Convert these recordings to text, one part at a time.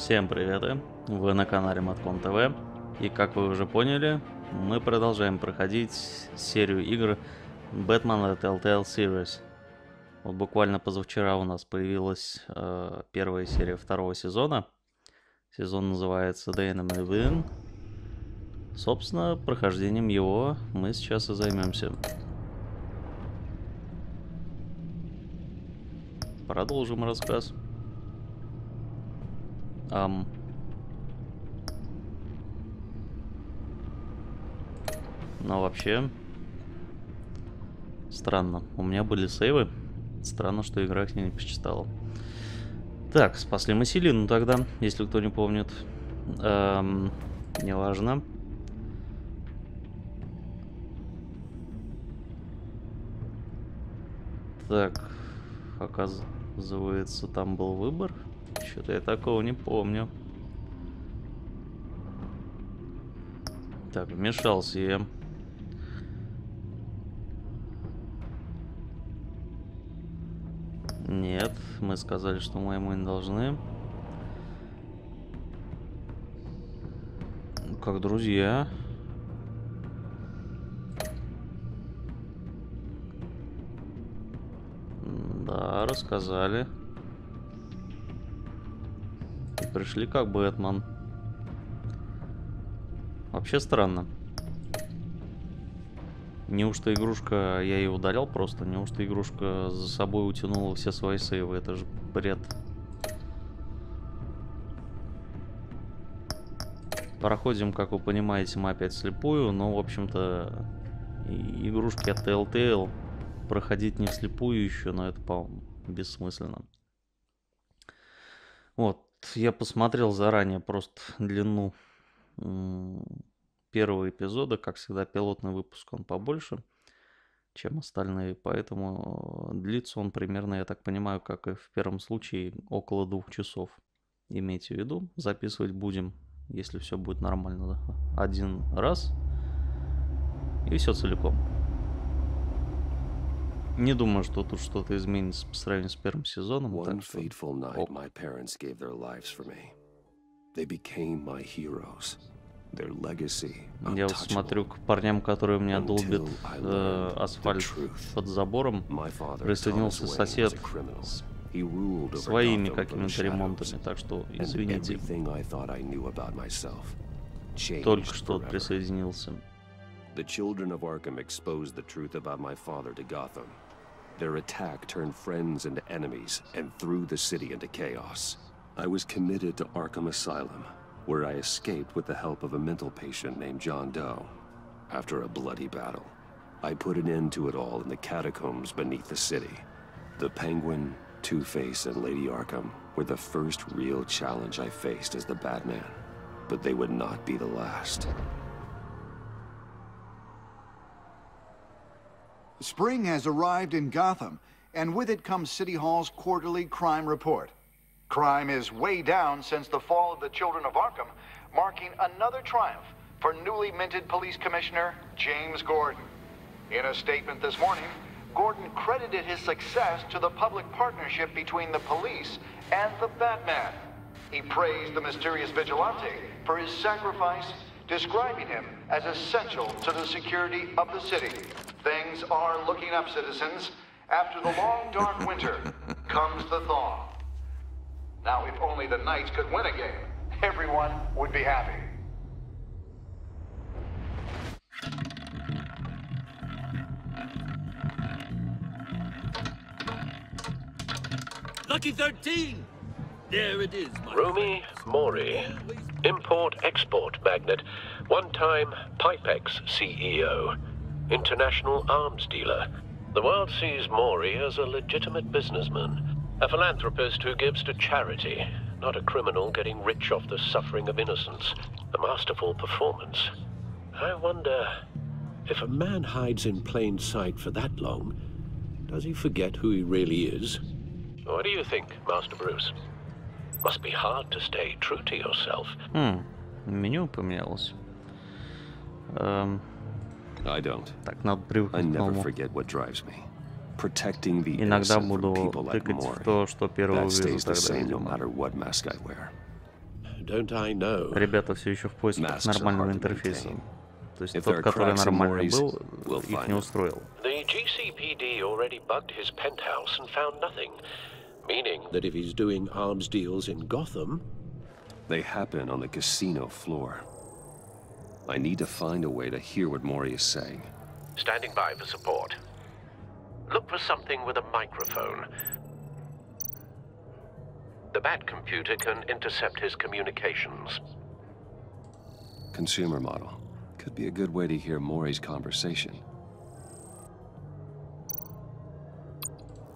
Всем привет! Вы на канале Матком ТВ. И как вы уже поняли, мы продолжаем проходить серию игр Бэтмен Telltale Series. Вот буквально позавчера у нас появилась первая серия второго сезона. Сезон называется S2E1. Собственно, прохождением его мы сейчас и займемся. Продолжим рассказ. Но вообще, странно. У меня были сейвы. Странно, что игра их не посчитала. Так, спасли мы Селину тогда, если кто не помнит. Неважно. Так, оказывается, там был выбор. Что-то я такого не помню. Так, вмешался я. Нет, мы сказали, что мы ему не должны. Как друзья. Да, рассказали. И пришли как Бэтмен. Вообще странно. Неужто игрушка... Я ее удалял просто. Неужто игрушка за собой утянула все свои сейвы? Это же бред. Проходим, как вы понимаете, мы опять слепую. Но, в общем-то, игрушки от Telltale проходить не вслепую еще. Но это, по-моему, бессмысленно. Вот. Я посмотрел заранее просто длину первого эпизода. Как всегда, пилотный выпуск, он побольше, чем остальные. Поэтому длится он примерно, я так понимаю, как и в первом случае, около 2 часов. Имейте в виду, записывать будем, если все будет нормально, один раз. И все целиком. Не думаю, что тут что-то изменится по сравнению с первым сезоном. Так что... Я вот смотрю к парням, которые у меня долбят асфальт под забором. Присоединился сосед с своими какими-то ремонтами, так что извините. Только что присоединился. The children of Arkham exposed the truth about my father to Gotham. Their attack turned friends into enemies and threw the city into chaos. I was committed to Arkham Asylum, where I escaped with the help of a mental patient named John Doe. After a bloody battle, I put an end to it all in the catacombs beneath the city. The Penguin, Two-Face, and Lady Arkham were the first real challenge I faced as the Batman, but they would not be the last. Spring has arrived in Gotham, and with it comes City Hall's quarterly crime report. Crime is way down since the fall of the Children of Arkham, marking another triumph for newly minted police commissioner James Gordon. In a statement this morning, Gordon credited his success to the public partnership between the police and the Batman. He praised the mysterious vigilante for his sacrifice, describing him as essential to the security of the city. Things are looking up, citizens. After the long, dark winter comes the thaw. Now, if only the Knights could win a game, everyone would be happy. Lucky 13! There it is, my Rumi Mori, import-export magnate, one-time Pipex CEO, international arms dealer. The world sees Mori as a legitimate businessman, a philanthropist who gives to charity, not a criminal getting rich off the suffering of innocence. A masterful performance. I wonder, if a man hides in plain sight for that long, does he forget who he really is? What do you think, Master Bruce? Must be hard to stay true to yourself. Меню поменялось. I don't. Так, надо привыкнуть I к never новому. forget what drives me. Protecting the Иногда innocent буду from people like тыкать в Mori. то, что первое That увижу, stays the тогда same no видимо. matter what mask I wear. don't I know? Ребята все еще в поисках Masks are нормального hard to интерфейса. maintain. То есть If тот, there are который cracks in нормальный Maury's, был, we'll их find не them. устроил. The GCPD already bugged his penthouse and found nothing, meaning that if he's doing arms deals in Gotham, They happen on the casino floor. I need to find a way to hear what Maury is saying. standing by for support. Look for something with a microphone. The Bat computer can intercept his communications. Consumer model. Could be a good way to hear Maury's conversation.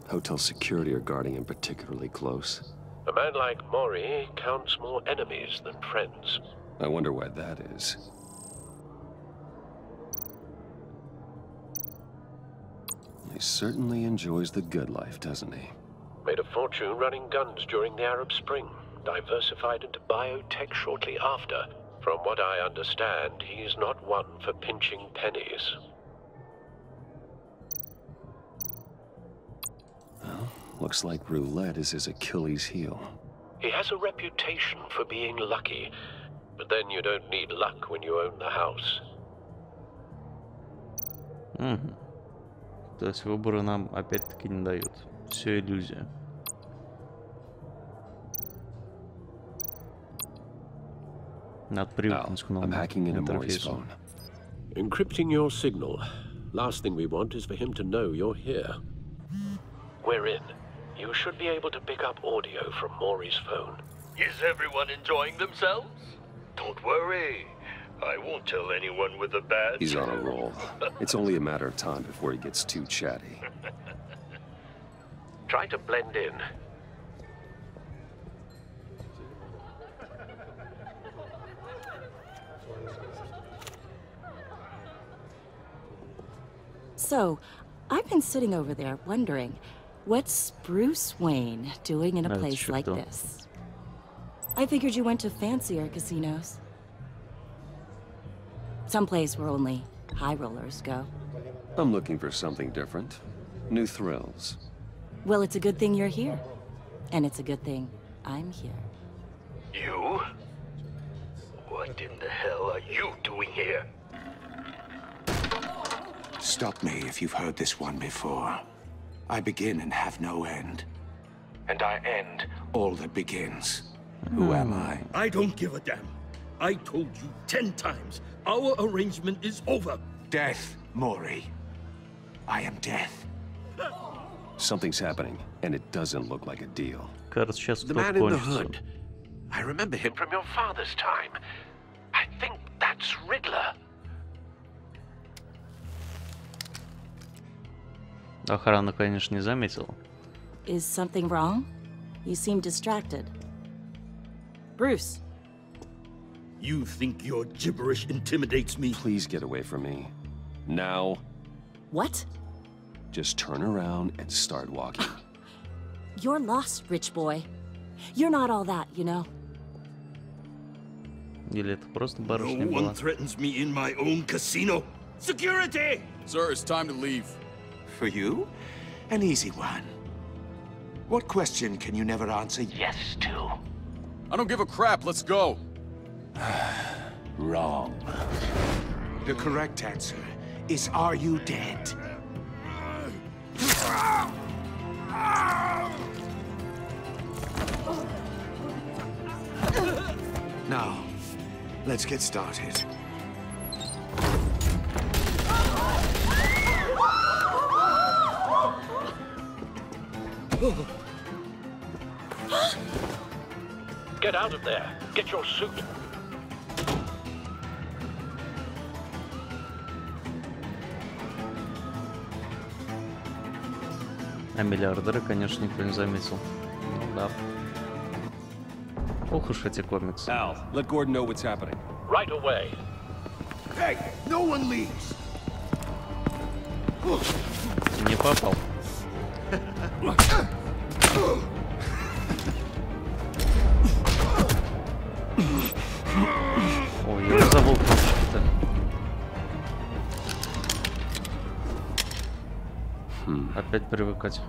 Hotel security are guarding him particularly close. A man like Maury counts more enemies than friends. I wonder why that is. He certainly enjoys the good life, doesn't he? Made a fortune running guns during the Arab Spring. Diversified into biotech shortly after. From what I understand, he's not one for pinching pennies. Well, looks like roulette is his Achilles heel. He has a reputation for being lucky, but then you don't need luck when you own the house. То есть выбора нам опять-таки не дают. Все иллюзия. Надо привыкнуть к I'm новому hacking into Maury's интерфейсу. phone. Encrypting your signal. Last thing we want is for him to know you're here. We're in. You should be able to pick up audio from Maury's phone. Is everyone enjoying themselves? Don't worry. I won't tell anyone with a badge. He's on a roll. It's only a matter of time before he gets too chatty. Try to blend in. So, I've been sitting over there wondering, what's Bruce Wayne doing in a That's place true, like though. this? I figured you went to fancier casinos. Someplace where only high rollers go. I'm looking for something different. New thrills. Well, it's a good thing you're here. And it's a good thing I'm here. You? What in the hell are you doing here? Stop me if you've heard this one before. I begin and have no end. And I end all that begins. Who am I? I don't give a damn. I told you 10 times. Our arrangement is over. Death, Maury. I am death. Something's happening, and it doesn't look like a deal. Кажется, сейчас The кто-то man in the кончится. hood. I remember him from your father's time. I think that's Riddler. Охрана, конечно, не заметила. Is something wrong? You seem distracted. Bruce, You think your gibberish intimidates me? Please get away from me. Now, what? just turn around and start walking. You're lost, rich boy. You're not all that, you know. Или это просто No барышня one была? threatens me in my own casino. Security! Sir, it's time to leave. For you? An easy one. What question can you never answer yes to? I don't give a crap. Let's go. Wrong. The correct answer is, are you dead? Now, let's get started. Get out of there. Get your suit. А миллиардера, конечно, никто не заметил. Ну да. Ох уж эти комиксы. Al, let Gordon know what's happening. Right away. Hey, no one leaves. Не попал. Ой, я уже забыл кнопочки-то. Опять привыкать.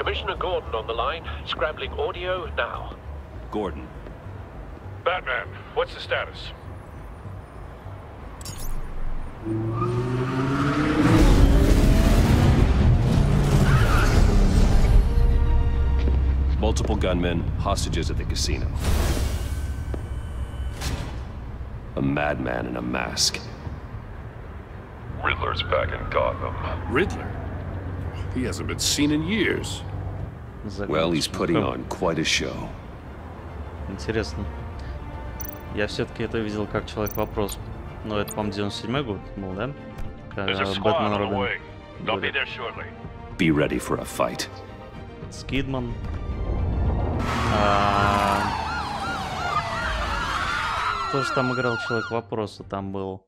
Commissioner Gordon on the line, scrambling audio now. Gordon. Batman, what's the status? Multiple gunmen, hostages at the casino. A madman in a mask. Riddler's back in Gotham. Riddler? He hasn't been seen in years. Well, he's putting on quite a show. Интересно. Я все-таки это видел как Человек-вопрос. Но это, по-моему, 97-й год был, да? Когда Бэтмен Робин. Be ready for a fight. Скидман. Кто же там играл Человек-вопроса? Там был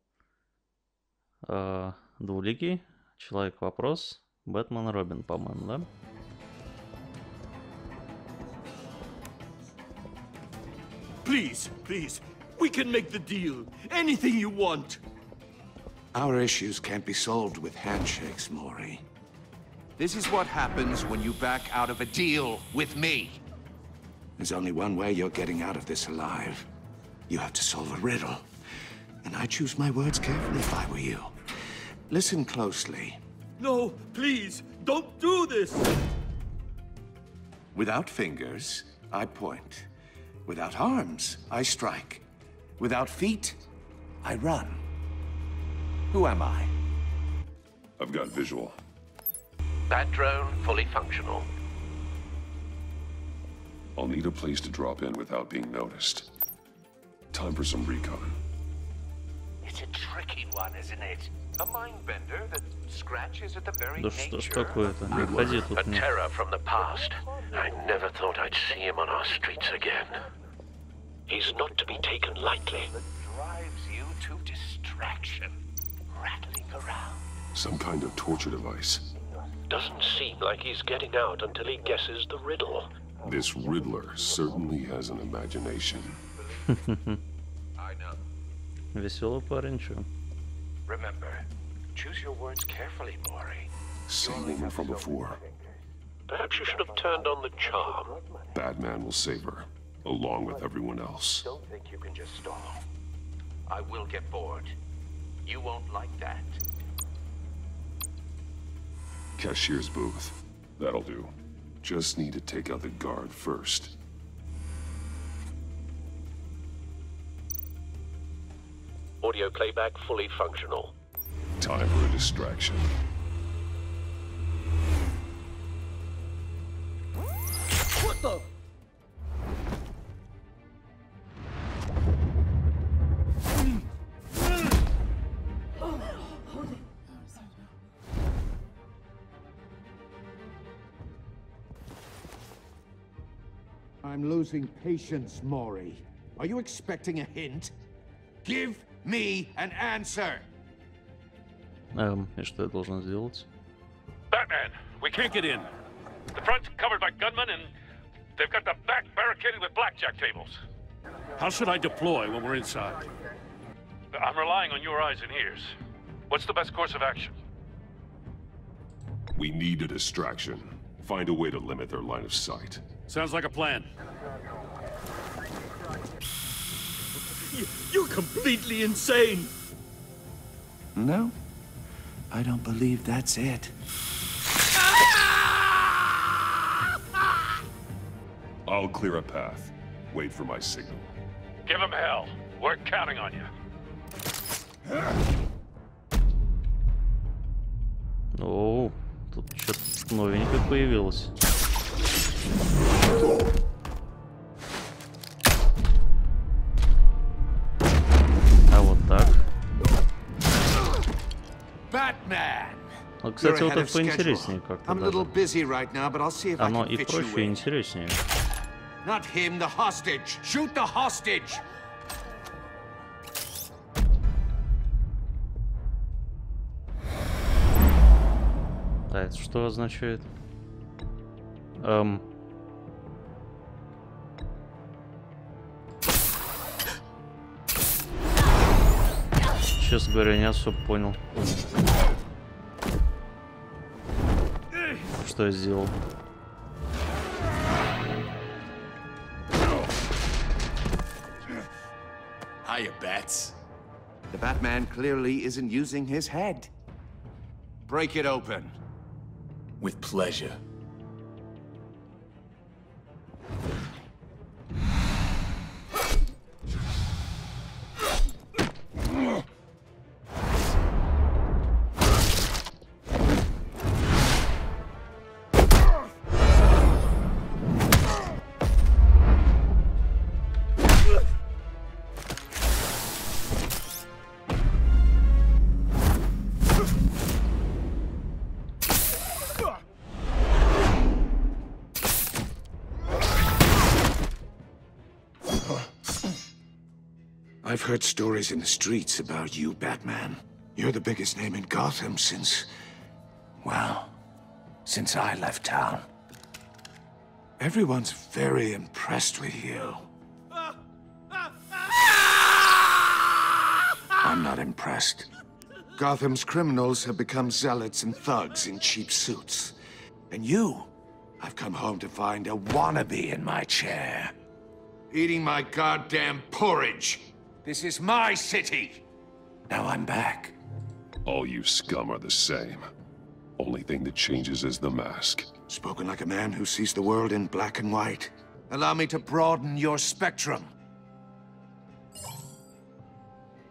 Двуликий, Человек-вопрос, Бэтмен Робин, по-моему, да? Please, please, we can make the deal. Anything you want. Our issues can't be solved with handshakes, Maury. This is what happens when you back out of a deal with me. There's only one way you're getting out of this alive. You have to solve a riddle. And I choose my words carefully if I were you. Listen closely. No, please, don't do this. Without fingers, I point. Without arms, I strike. Without feet, I run. Who am I? I've got visual. Bat drone fully functional. I'll need a place to drop in without being noticed. Time for some recon. It's a tricky one, isn't it? A mind bender that scratches at the very Да что ж nature такое-то? Не ходи A тут мне. terror from the past. I never thought I'd see him on our streets again. He's not to be taken lightly. that drives you to distraction, rattling around. Some kind of torture device. Doesn't seem like he's getting out until he guesses the riddle. This Riddler certainly has an imagination. I know. Веселый парень, чё? Remember, choose your words carefully, Maury. Same woman from before. Perhaps you should have turned on the charm. Batman will save her, along with everyone else. Don't think you can just stall. I will get bored. You won't like that. Cashier's booth. That'll do. Just need to take out the guard first. Audio playback fully functional. Time for a distraction. What the? I'm losing patience, Maury. Are you expecting a hint? Give me an answer! И что я должен сделать? Batman, we can't get in. The front's covered by gunmen and they've got the back barricaded with blackjack tables. How should I deploy when we're inside? I'm relying on your eyes and ears. What's the best course of action? We need a distraction. Find a way to limit their line of sight. Sounds like a plan. You're completely insane. No, I don't believe that's it. I'll clear a path. Wait for my signal. Give him hell. We're counting on you. О, тут что-то новенькое появилось. А вот так. Ну, кстати, вот это поинтереснее как-то даже. Оно и проще, и интереснее. Not him, the hostage. Shoot the hostage. А это что означает? Честно говоря, не особо понял, что я сделал. Hiya, Bats. The Batman clearly isn't using his head. Break it open. With pleasure. I've heard stories in the streets about you, Batman. You're the biggest name in Gotham since... well, since I left town. Everyone's very impressed with you. I'm not impressed. Gotham's criminals have become zealots and thugs in cheap suits. And you, I've come home to find a wannabe in my chair. Eating my goddamn porridge. This is my city. Now I'm back. All you scum are the same. Only thing that changes is the mask. Spoken like a man who sees the world in black and white. Allow me to broaden your spectrum.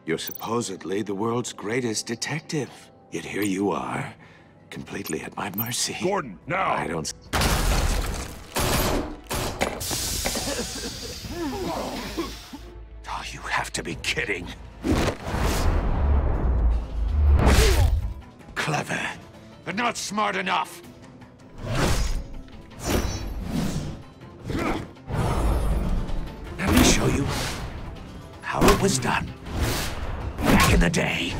You're supposedly the world's greatest detective. Yet here you are, completely at my mercy. Gordon, now! I don't... Oh, you have to be kidding. Clever, but not smart enough. Let me show you how it was done back in the day.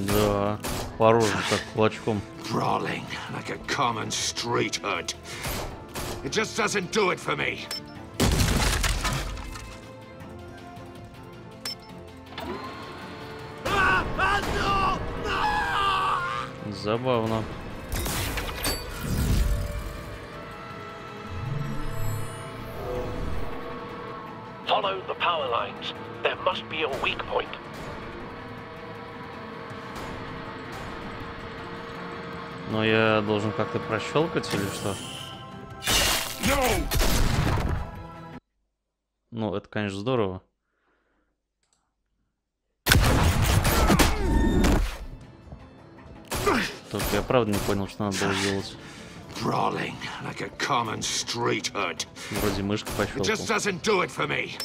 Да, по оружию так кулачком. Brawling like a common street hood. It just doesn't do it for me. Забавно. Follow the power lines. There must be a weak point. Но я должен как-то прощелкать или что? Ну, это, конечно, здорово. Только я правда не понял, что надо было сделать. Brawling like a common street hood. Вроде мышка It just пощелкала. doesn't do it for me.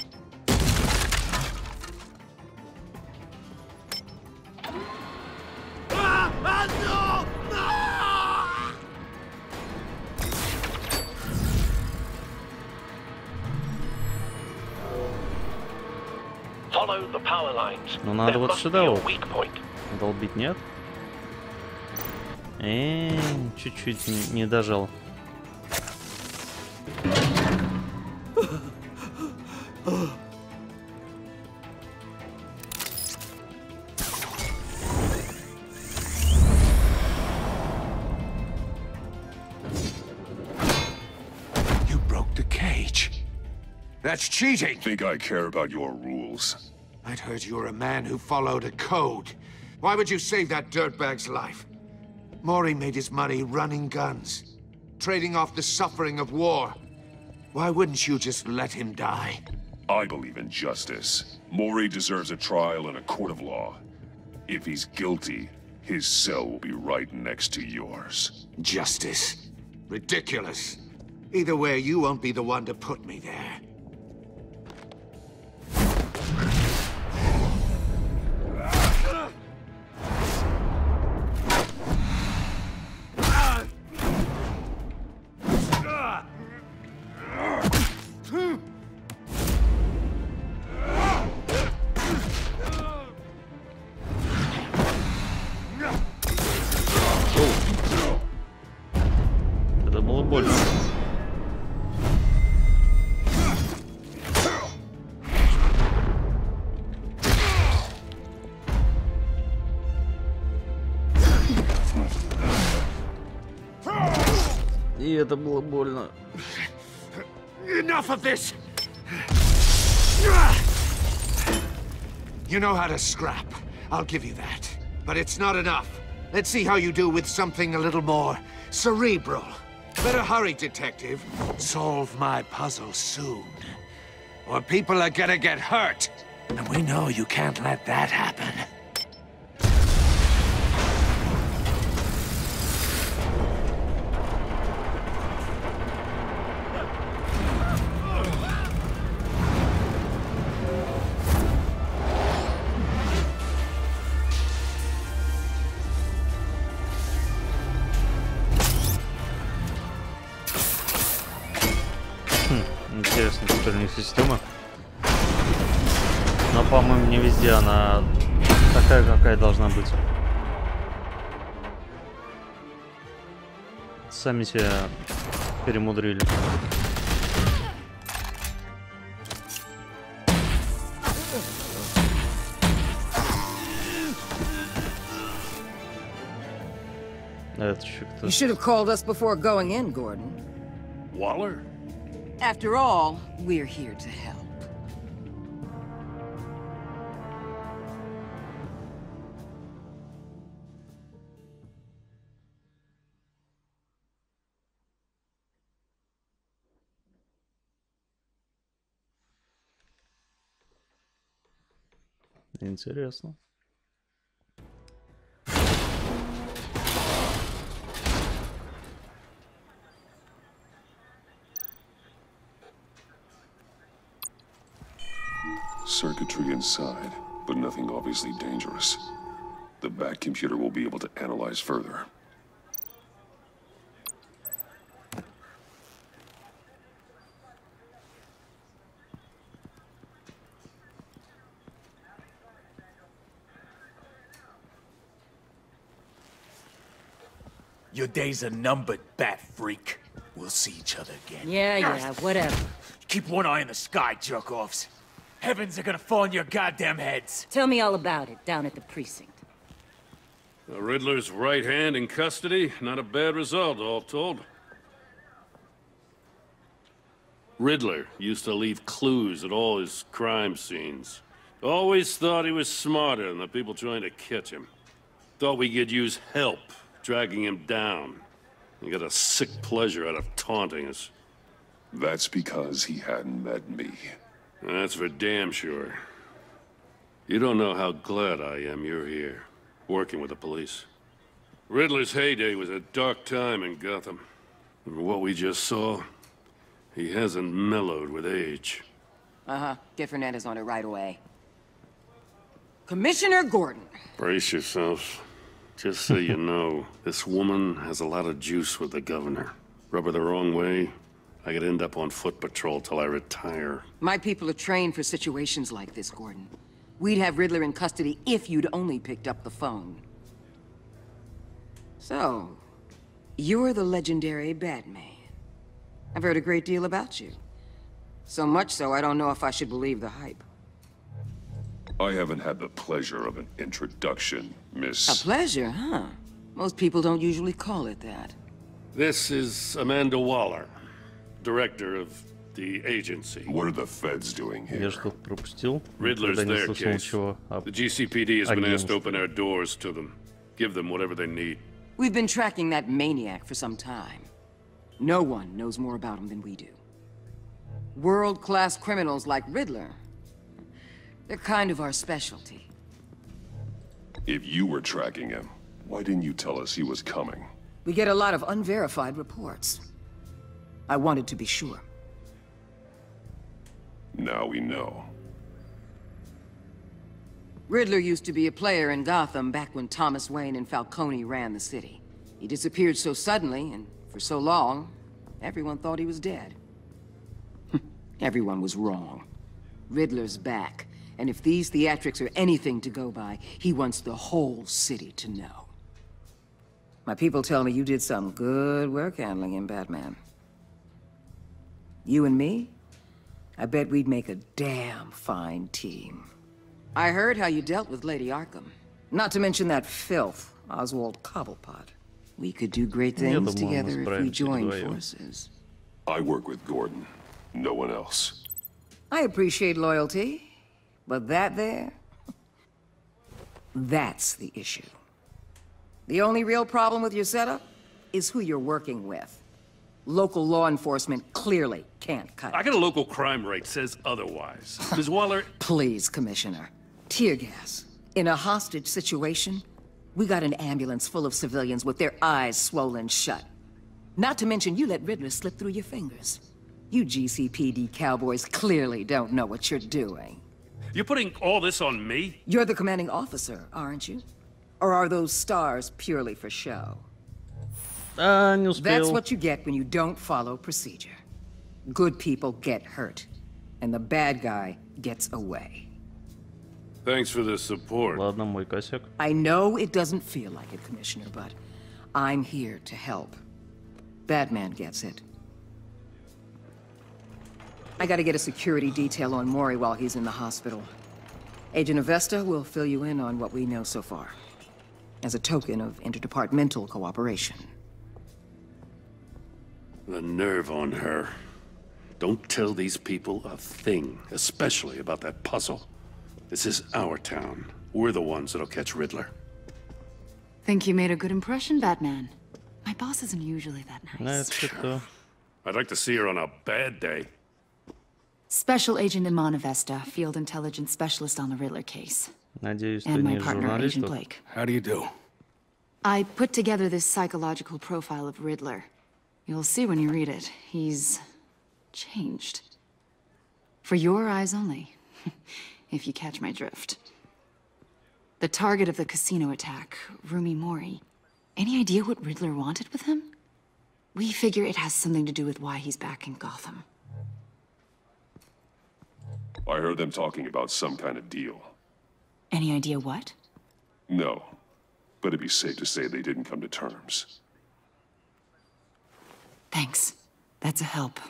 Follow the power lines. Ну надо There вот must be сюда a вот. weak point. Долбить нет? Чуть-чуть не дожал. You broke the cage. That's cheating. Think I care about your rules? I'd heard you were a man who followed a code. Why would you save that dirtbag's life? Mori made his money running guns, trading off the suffering of war. Why wouldn't you just let him die? I believe in justice. Mori deserves a trial in a court of law. If he's guilty, his cell will be right next to yours. Justice. Ridiculous. Either way, you won't be the one to put me there. Это было больно. И это было больно. Enough of this! You know how to scrap. I'll give you that. But it's not enough. Let's see how you do with something a little more cerebral. Better hurry, detective. Solve my puzzle soon. Or people are gonna get hurt. And we know you can't let that happen. Интересно, теперь у них система. Но, по-моему, не везде она такая, какая должна быть. Сами себя перемудрили. Это еще кто? You should have called us before going in, Gordon. Waller? After all, we're here to help. Интересно. Circuitry inside, but nothing obviously dangerous. The back computer will be able to analyze further. Your days are numbered, bat freak. We'll see each other again. Yeah, whatever. Keep one eye in the sky, jerk-offs. Heavens are gonna fall on your goddamn heads. Tell me all about it down at the precinct. The Riddler's right hand in custody. Not a bad result, all told. Riddler used to leave clues at all his crime scenes. Always thought he was smarter than the people trying to catch him. Thought we could use help dragging him down. He got a sick pleasure out of taunting us. That's because he hadn't met me. That's for damn sure. You don't know how glad I am you're here, working with the police. Riddler's heyday was a dark time in Gotham. And what we just saw, he hasn't mellowed with age. Uh-huh. Get Fernandez on it right away. Commissioner Gordon. Brace yourselves. Just so you know, this woman has a lot of juice with the governor. Rub her the wrong way, I could end up on foot patrol till I retire. My people are trained for situations like this, Gordon. We'd have Riddler in custody if you'd only picked up the phone. So, you're the legendary Batman. I've heard a great deal about you. So much so, I don't know if I should believe the hype. I haven't had the pleasure of an introduction, Miss... A pleasure, huh? Most people don't usually call it that. This is Amanda Waller, director of the agency. What are the feds doing here? Я что-то пропустил. Riddler's Никогда не their слышал case. ничего об The GCPD has been asked to агентстве. open our doors to them. Give them whatever they need. We've been tracking that maniac for some time. No one knows more about him than we do. World-class criminals like Riddler. They're kind of our specialty. If you were tracking him, why didn't you tell us he was coming? We get a lot of unverified reports. I wanted to be sure. Now we know. Riddler used to be a player in Gotham back when Thomas Wayne and Falcone ran the city. He disappeared so suddenly, and for so long, everyone thought he was dead. Everyone was wrong. Riddler's back, and if these theatrics are anything to go by, he wants the whole city to know. My people tell me you did some good work handling him, Batman. You and me? I bet we'd make a damn fine team. I heard how you dealt with Lady Arkham. Not to mention that filth, Oswald Cobblepot. We could do great Я things думаю, мы together if we справимся join вдвоем. forces. I work with Gordon. No one else. I appreciate loyalty, but that there, that's the issue. The only real problem with your setup is who you're working with. Local law enforcement clearly can't cut it. I got a local crime rate says otherwise. Ms. Waller... Please, Commissioner. Tear gas. In a hostage situation, we got an ambulance full of civilians with their eyes swollen shut. Not to mention you let Riddler slip through your fingers. You GCPD cowboys clearly don't know what you're doing. You're putting all this on me? You're the commanding officer, aren't you? Or are those stars purely for show? Не успел. That's what you get when you don't follow procedure. Good people get hurt, and the bad guy gets away. Thanks for the support. Ладно, мой косяк. I know it doesn't feel like it, Commissioner, but I'm here to help. Batman gets it. I gotta get a security detail on Mori while he's in the hospital. Agent Avesta will fill you in on what we know so far, as a token of interdepartmental cooperation. The nerve on her. Don't tell these people a thing, especially about that puzzle. This is our town. We're the ones that'll catch Riddler. Think you made a good impression, Batman? My boss isn't usually that nice. I'd like to see her on a bad day. Special Agent Iman Avesta, Field Intelligence Specialist on the Riddler case. Надеюсь, ты And my не partner, Agent журналист. Blake. How do you do? I put together this psychological profile of Riddler. You'll see when you read it. He's changed. For your eyes only, if you catch my drift. The target of the casino attack, Rumi Mori. Any idea what Riddler wanted with him? We figure it has something to do with why he's back in Gotham. I heard them talking about some kind of deal. Any idea what? No, but it'd be safe to say they didn't come to terms. Thanks. That's a help.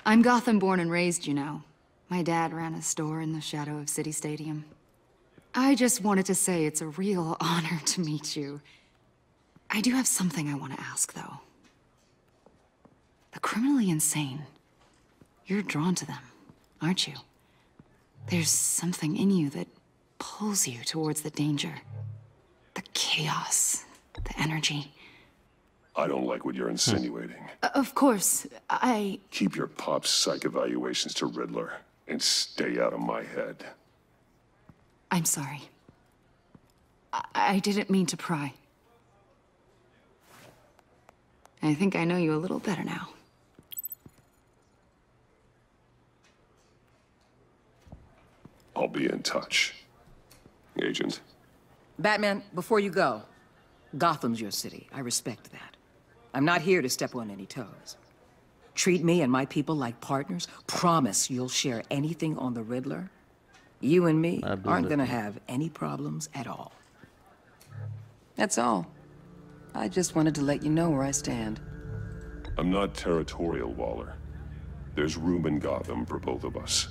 I'm Gotham born and raised, you know. My dad ran a store in the shadow of City Stadium. I just wanted to say it's a real honor to meet you. I do have something I want to ask, though. The criminally insane. You're drawn to them, aren't you? There's something in you that pulls you towards the danger. The chaos, the energy. I don't like what you're insinuating. Of course, I... Keep your pop psych evaluations to Riddler and stay out of my head. I'm sorry. I didn't mean to pry. I think I know you a little better now. I'll be in touch. Agent. Batman, before you go, Gotham's your city. I respect that. I'm not here to step on any toes. Treat me and my people like partners. Promise you'll share anything on the Riddler. You and me aren't gonna have any problems at all. That's all. I just wanted to let you know where I stand. I'm not territorial, Waller. There's room in Gotham for both of us.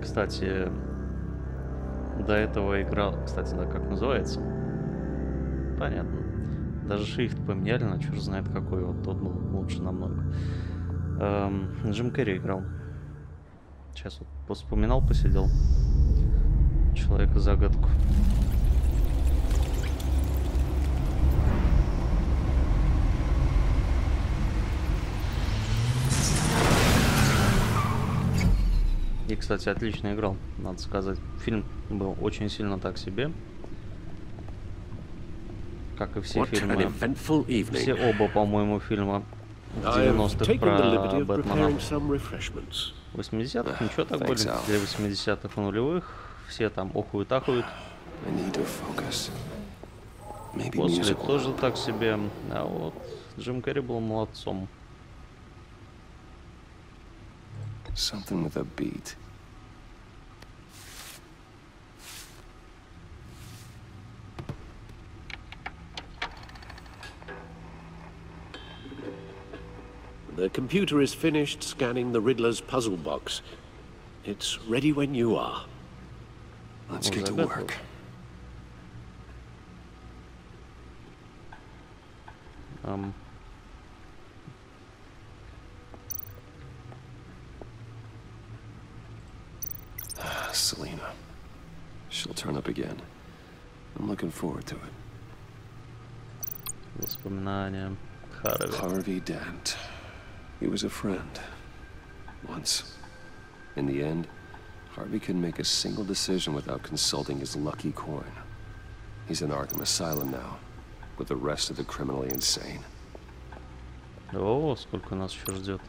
Кстати, до этого играл... Кстати, да, как называется? Понятно. Даже шрифт поменяли, на черт знает какой. Вот тот был лучше намного. Джим Керри играл. Сейчас вот вспоминал, посидел. Человека-загадку. И, кстати, отлично играл, надо сказать. Фильм был очень сильно так себе. Как и все фильмы. Все оба, по-моему, фильма 90-х про Бэтмена. 80-х, ничего так были. Для 80-х и нулевых. Все там охуют-ахуют. После тоже так себе. А вот Джим Керри был молодцом. Something with a beat. The computer is finished scanning the Riddler's puzzle box. It's ready when you are. Let's get to work. Selena. She'll turn up again. I'm looking forward to it. Воспоминания. Harvey. Harvey Dent. He was a friend. Once. In the end, Harvey couldn't make a single decision without consulting his lucky coin. He's in Arkham Asylum now, with the rest of the criminally insane. О, сколько нас еще ждет.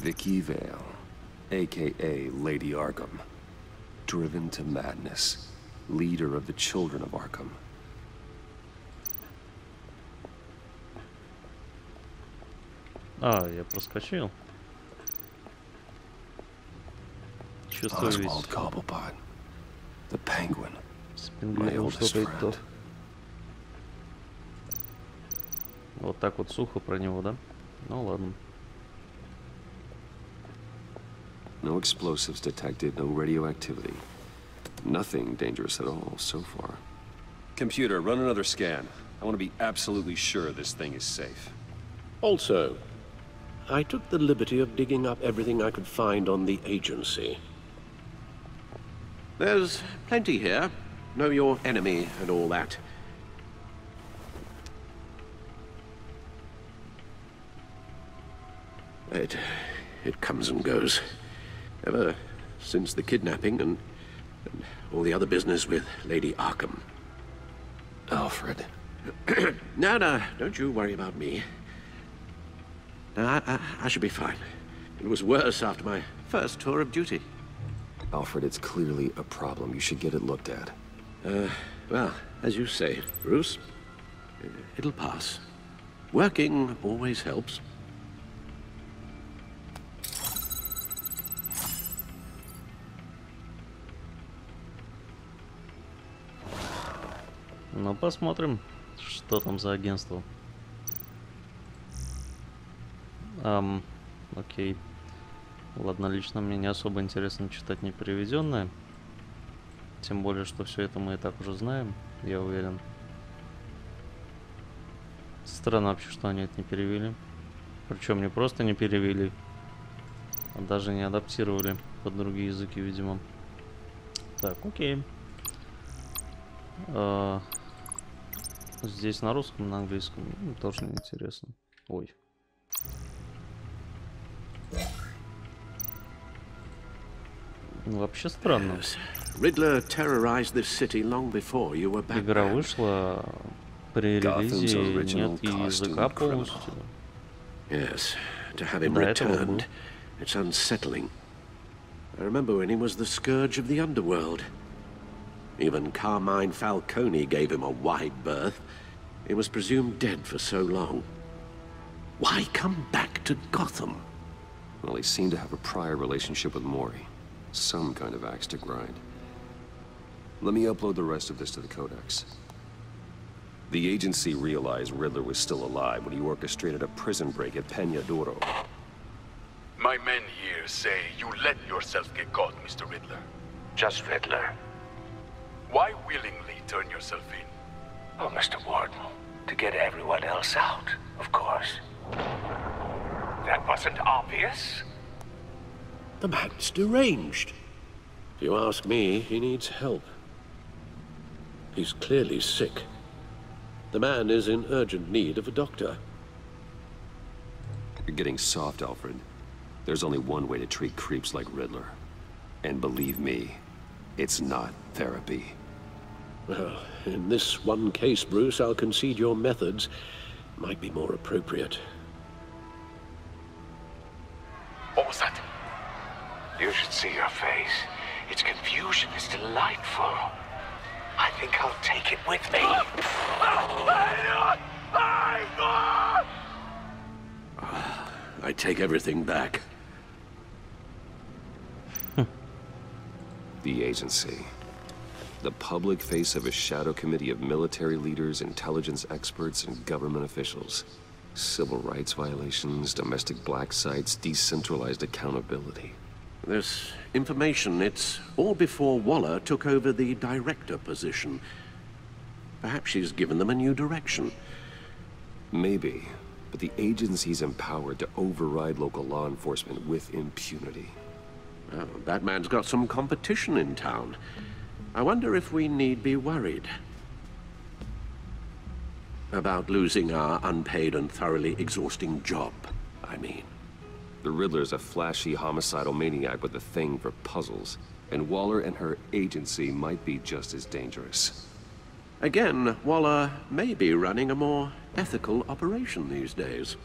Vicky Vale, aka Lady Arkham. Driven to madness. Leader of the children of Arkham. Я проскочил. Чувствую Oswald Cobblepot. The Penguin. My Спингвин oldest что-то и то. friend. Вот так вот сухо про него, да? Ну ладно. No explosives detected, no radioactivity. Nothing dangerous at all so far. Computer, run another scan. I want to be absolutely sure this thing is safe. Also, I took the liberty of digging up everything I could find on the agency. There's plenty here. Know your enemy and all that. It comes and goes. Ever since the kidnapping and all the other business with Lady Arkham. Alfred. No, don't you worry about me. No, I should be fine. It was worse after my first tour of duty. Alfred, it's clearly a problem. You should get it looked at. Well, as you say, Bruce, it'll pass. Working always helps. Ну, посмотрим, что там за агентство. Окей. Ладно, лично мне не особо интересно читать непереведенное. Тем более, что все это мы и так уже знаем, я уверен. Странно вообще, что они это не перевели. Причем не просто не перевели, а даже не адаптировали под другие языки, видимо. Так, окей. Здесь на русском, на английском тоже неинтересно. Ой. Вообще странно. Игра вышла, при релизе нет языка полностью. Yes, to have him returned, it's unsettling. I remember when he was the scourge of the underworld. Even Carmine Falcone gave him a wide berth. He was presumed dead for so long. Why come back to Gotham? Well, he seemed to have a prior relationship with Mori. Some kind of axe to grind. Let me upload the rest of this to the Codex. The agency realized Riddler was still alive when he orchestrated a prison break at Peña Duro. My men here say you let yourself get caught, Mr. Riddler. Just Riddler. Why willingly turn yourself in? Oh, Mr. Warden, to get everyone else out, of course. That wasn't obvious. The man's deranged. If you ask me, he needs help. He's clearly sick. The man is in urgent need of a doctor. You're getting soft, Alfred. There's only one way to treat creeps like Riddler. And believe me, it's not therapy. Well, in this one case, Bruce, I'll concede your methods might be more appropriate. What was that? You should see your face. Its confusion is delightful. I think I'll take it with me. I take everything back. The agency. The public face of a shadow committee of military leaders, intelligence experts, and government officials. Civil rights violations, domestic black sites, decentralized accountability. This information, it's all before Waller took over the director position. Perhaps she's given them a new direction. Maybe, but the agency's empowered to override local law enforcement with impunity. Oh, Batman's got some competition in town. I wonder if we need be worried about losing our unpaid and thoroughly exhausting job, I mean. The Riddler's a flashy homicidal maniac with a thing for puzzles, and Waller and her agency might be just as dangerous. Again, Waller may be running a more ethical operation these days.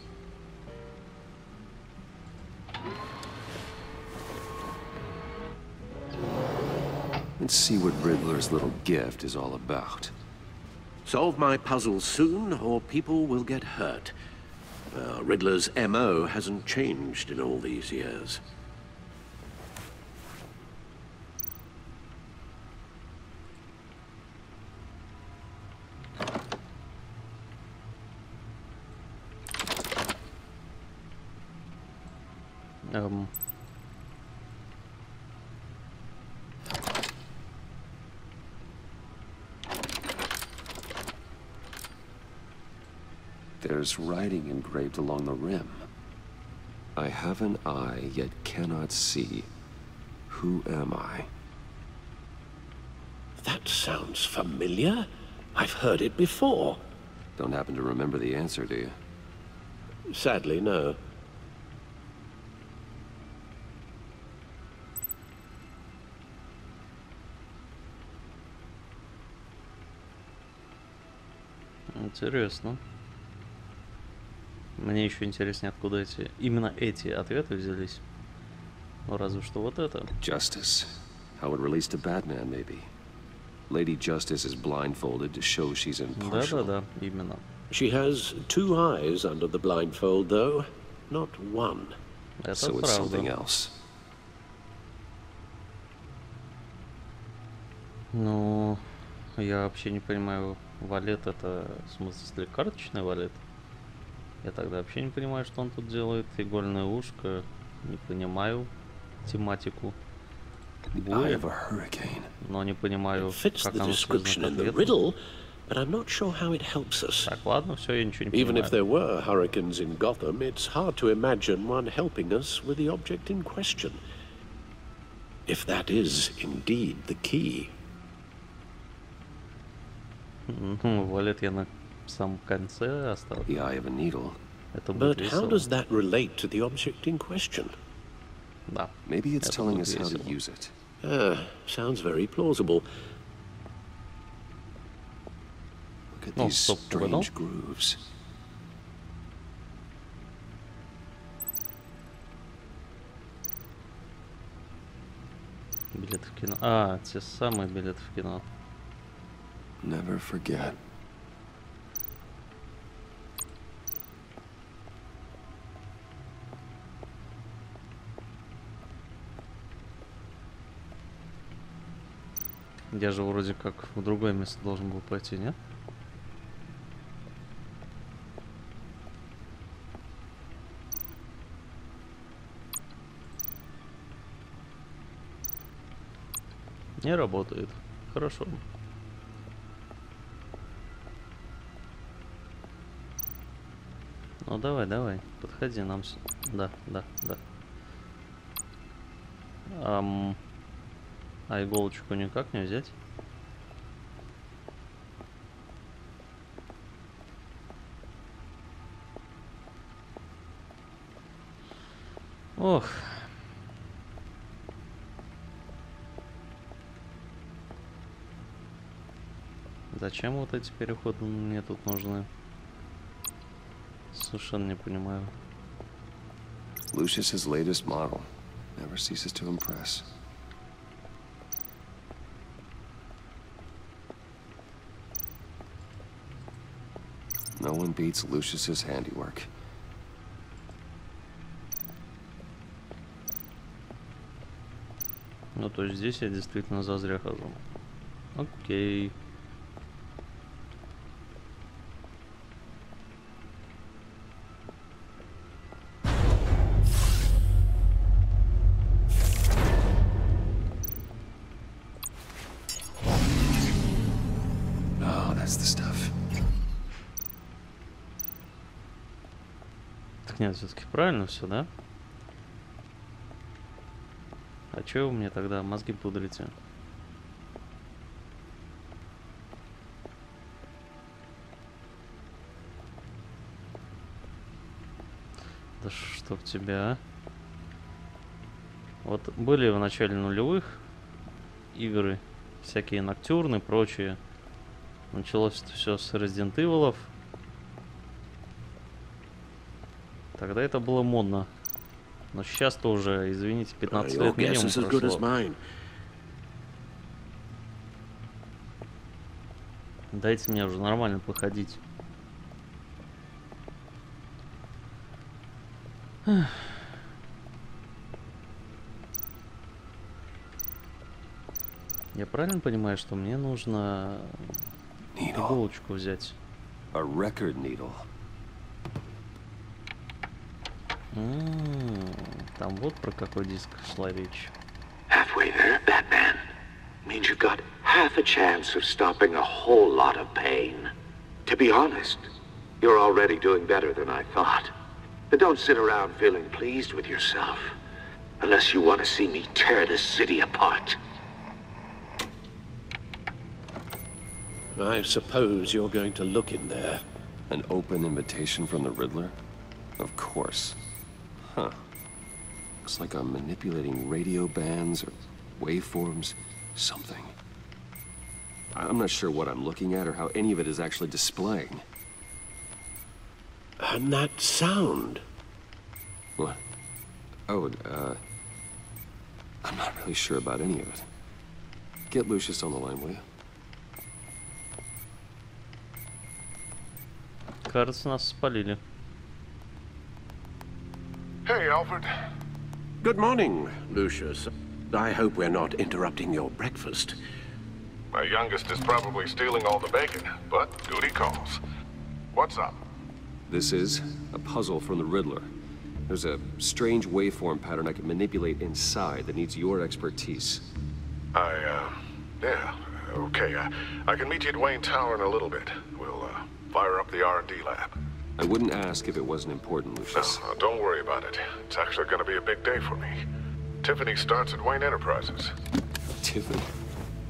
Let's see what Riddler's little gift is all about. Solve my puzzles soon, or people will get hurt. Riddler's MO hasn't changed in all these years. There's writing engraved along the rim. I have an eye, yet cannot see. Who am I? That sounds familiar. I've heard it before. Don't happen to remember the answer, do you? Sadly, no. Интересно. Мне еще интереснее, откуда именно эти ответы взялись. Ну, разве что вот это. Justice. How it relates to Batman, maybe. Lady Justice is blindfolded to show she's impartial. Да, именно. She has two eyes under the blindfold, though, not one. Это so it's something else. Ну, я вообще не понимаю, валет это, в смысле, карточный валет? Я тогда вообще не понимаю, что он тут делает. Игольное ушко. Не понимаю тематику. Буря. Но не понимаю, как оно связано с ответом. But I'm not sure how it helps us. Так, ладно, все, я ничего не Even понимаю. if there were hurricanes in Gotham, it's hard to imagine one helping us with the object in question. If that is indeed the key. Валет я на самом конце оставил. The eye of a needle. But how does that relate to the object in question? Да. Maybe it's telling us how to use it. Sounds very plausible. Look at these strange grooves. Билеты в кино. А, те самые билеты в кино. Never forget. Я же вроде как в другое место должен был пойти, нет? Не работает. Хорошо. Ну давай, подходи нам. Да. А иголочку никак не взять? Ох. Зачем вот эти переходы мне тут нужны? Совершенно не понимаю. Lucius's latest model never ceases to impress. No one beats Lucius's handiwork. Ну, то есть здесь я действительно зазря хожу. Окей. Так нет, все-таки правильно все, да? А чё вы мне тогда мозги пудрите? Да чтоб тебя, а? Вот были в начале нулевых игры, всякие ноктюрны, прочие. Началось это все с Resident Evil'ов. Тогда это было модно. Но сейчас-то уже, извините, 15 лет минимум прошло. Дайте мне уже нормально походить. Я правильно понимаю, что мне нужно иголочку взять? A record needle. Там вот про какой диск шла речь. Halfway there, Batman. Means you've got half a chance of stopping a whole lot of pain. To be honest, you're already doing better than I thought. But don't sit around feeling pleased with yourself. Unless you want to see me tear this city apart. I suppose you're going to look in there. An open invitation from the Riddler? Of course. Huh. Looks like I'm manipulating radio bands or waveforms. Something. I'm not sure what I'm looking at or how any of it is actually displaying. And that sound? What? Oh, I'm not really sure about any of it. Get Lucius on the line, will you? Кажется, нас спалили. Hey, Alfred. Good morning, Lucius. I hope we're not interrupting your breakfast. My youngest is probably stealing all the bacon, but duty calls. What's up? This is a puzzle from the Riddler. There's a strange waveform pattern I can manipulate inside that needs your expertise. Yeah, okay. I can meet you at Wayne Tower in a little bit. We'll, fire up the R&D lab. I wouldn't ask if it wasn't important, Lucius. No, don't worry about it. It's actually going to be a big day for me. Tiffany starts at Wayne Enterprises. Tiffany?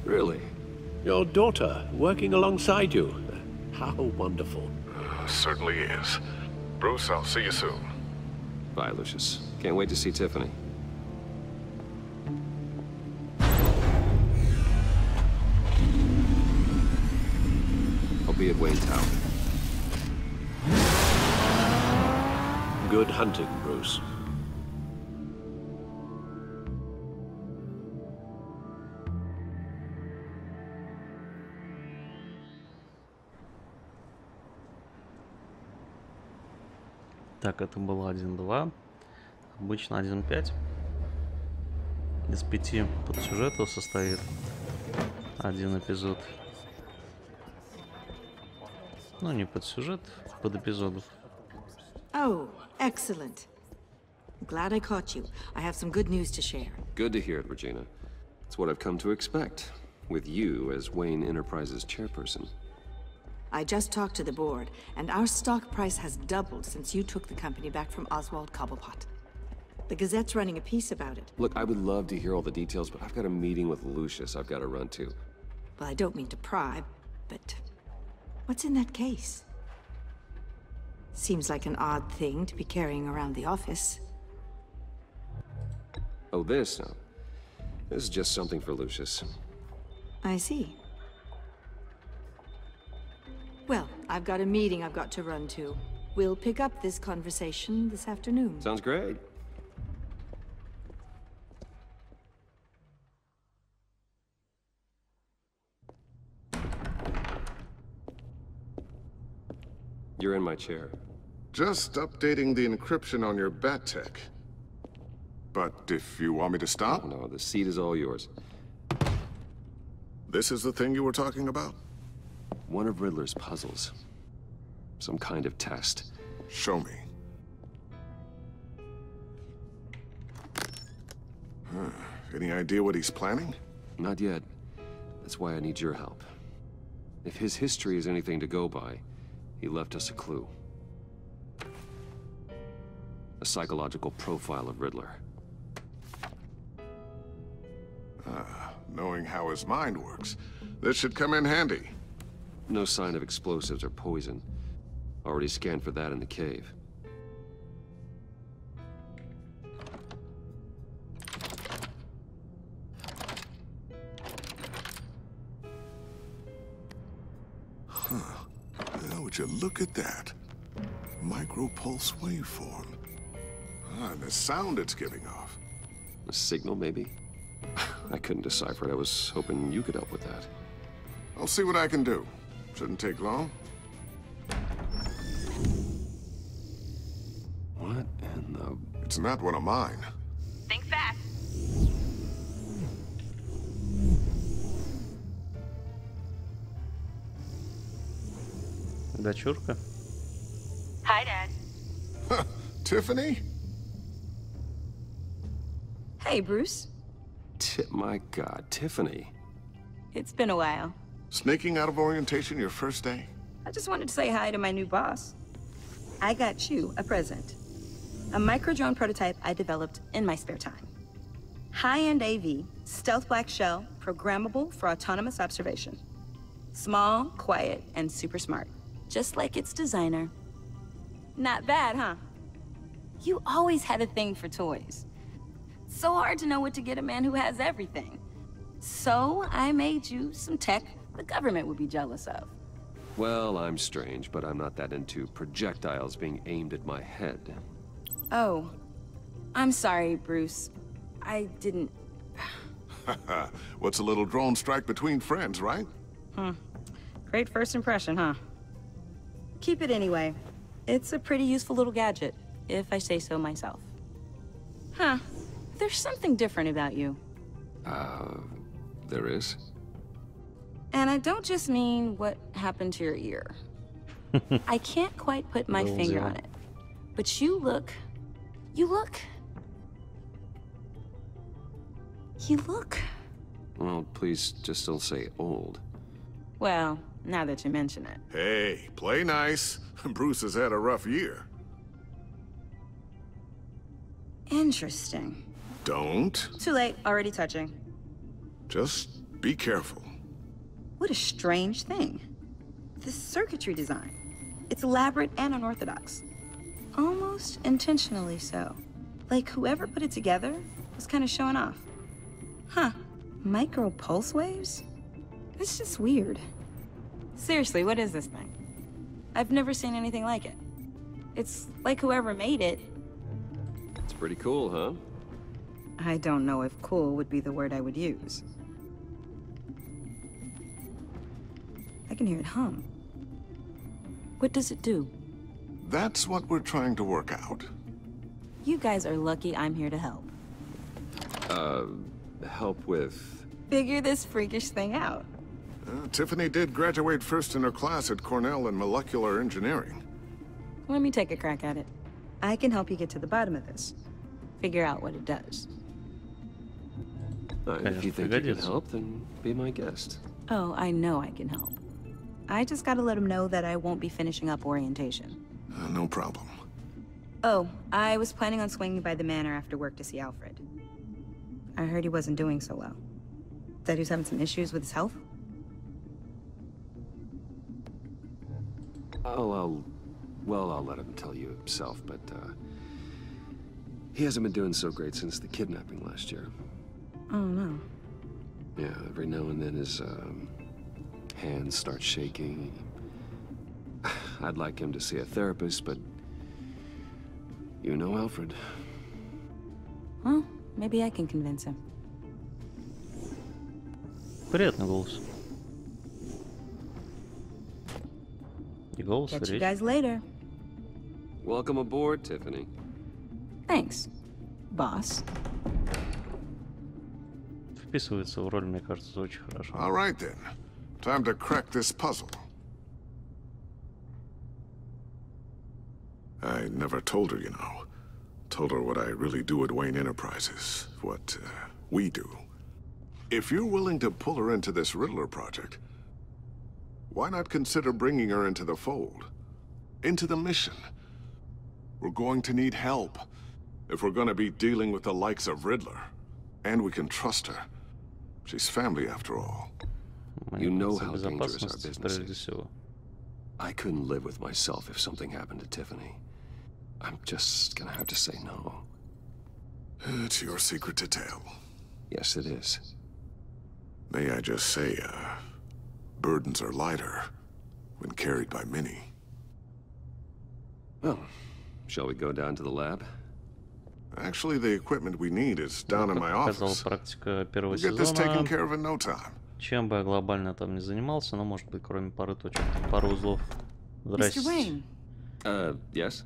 Really? Your daughter, working alongside you. How wonderful. Certainly is. Bruce, I'll see you soon. Bye, Lucius. Can't wait to see Tiffany. I'll be at Wayne Tower. Good hunting, Bruce. Так, это было 1.2. Обычно 1.5. Из 5 подсюжетов состоит один эпизод. Ну, не подсюжет, под эпизодов. Oh, excellent. Glad I caught you. I have some good news to share. Good to hear it, Regina. It's what I've come to expect, with you as Wayne Enterprises chairperson. I just talked to the board, and our stock price has doubled since you took the company back from Oswald Cobblepot. The Gazette's running a piece about it. Look, I would love to hear all the details, but I've got a meeting with Lucius I've got to run to. Well, I don't mean to pry, but what's in that case? Seems like an odd thing to be carrying around the office. Oh, this? No. This is just something for Lucius. I see. Well, I've got a meeting I've got to run to. We'll pick up this conversation this afternoon. Sounds great. You're in my chair. Just updating the encryption on your bat tech. But if you want me to stop? No, the seat is all yours. This is the thing you were talking about? One of Riddler's puzzles. Some kind of test. Show me. Any idea what he's planning? Not yet. That's why I need your help. If his history is anything to go by, he left us a clue. A psychological profile of Riddler. Knowing how his mind works, this should come in handy. No sign of explosives or poison. Already scanned for that in the cave. Huh. Now, would you look at that? Micro-pulse waveform. And the sound it's giving off. A signal, maybe? I couldn't decipher it. I was hoping you could help with that. I'll see what I can do. Shouldn't take long. What in the... It's not one of mine. Think fast. Дочурка. Hi, Dad. Tiffany? Hey, Bruce. My God, Tiffany. It's been a while. Sneaking out of orientation your first day? I just wanted to say hi to my new boss. I got you a present. A micro-drone prototype I developed in my spare time. High-end AV, stealth black shell, programmable for autonomous observation. Small, quiet, and super smart. Just like its designer. Not bad, huh? You always had a thing for toys. So hard to know what to get a man who has everything. So I made you some tech the government would be jealous of. Well, I'm strange, but I'm not that into projectiles being aimed at my head. Oh, I'm sorry, Bruce. I didn't... What's a little drone strike between friends, right? Great first impression, huh? Keep it anyway. It's a pretty useful little gadget, if I say so myself. Huh. There's something different about you. There is? And I don't just mean what happened to your ear. I can't quite put my finger on it. But you look... Well, please just don't say old. Well, now that you mention it. Hey, play nice. Bruce has had a rough year. Interesting. Don't. Too late, already touching. Just be careful. What a strange thing. The circuitry design. It's elaborate and unorthodox. Almost intentionally so. Like whoever put it together was kind of showing off. Huh. Micro pulse waves? It's just weird. Seriously, what is this thing? I've never seen anything like it. It's like whoever made it. It's pretty cool, huh? I don't know if cool would be the word I would use. I can hear it hum. What does it do? That's what we're trying to work out. You guys are lucky I'm here to help. Help with... Figure this freakish thing out. Tiffany did graduate first in her class at Cornell in molecular engineering. Let me take a crack at it. I can help you get to the bottom of this. Figure out what it does. If you think you can help, then be my guest. Oh, I know I can help. I just gotta let him know that I won't be finishing up orientation. No problem. Oh, I was planning on swinging by the manor after work to see Alfred. I heard he wasn't doing so well. Said he was having some issues with his health? I'll let him tell you himself, but, he hasn't been doing so great since the kidnapping last year. Oh, no. Yeah, every now and then his, hands start shaking. I'd like him to see a therapist, but... You know Alfred. Well, maybe I can convince him. Приятный голос. И голос Catch you речь. guys later. Welcome aboard, Tiffany. Thanks, boss. Вписывается в роль, мне кажется, очень хорошо. All right then. Time to crack this puzzle. I never told her, you know. Told her what I really do at Wayne Enterprises. What, we do. If you're willing to pull her into this Riddler project, why not consider bringing her into the fold? Into the mission? We're going to need help. If we're gonna be dealing with the likes of Riddler, and we can trust her. She's family after all. You know how dangerous our business is. I couldn't live with myself if something happened to Tiffany. I'm just gonna have to say no. It's your secret to tell. Yes, it is. May I just say, burdens are lighter when carried by many. Well, shall we go down to the lab? Actually, the equipment we need is down in my office. Практика первого We'll get this taken сезона. care of in no time. Чем бы я глобально там не занимался, но может быть кроме пары точек, пару узлов. Mr. Wayne. Yes?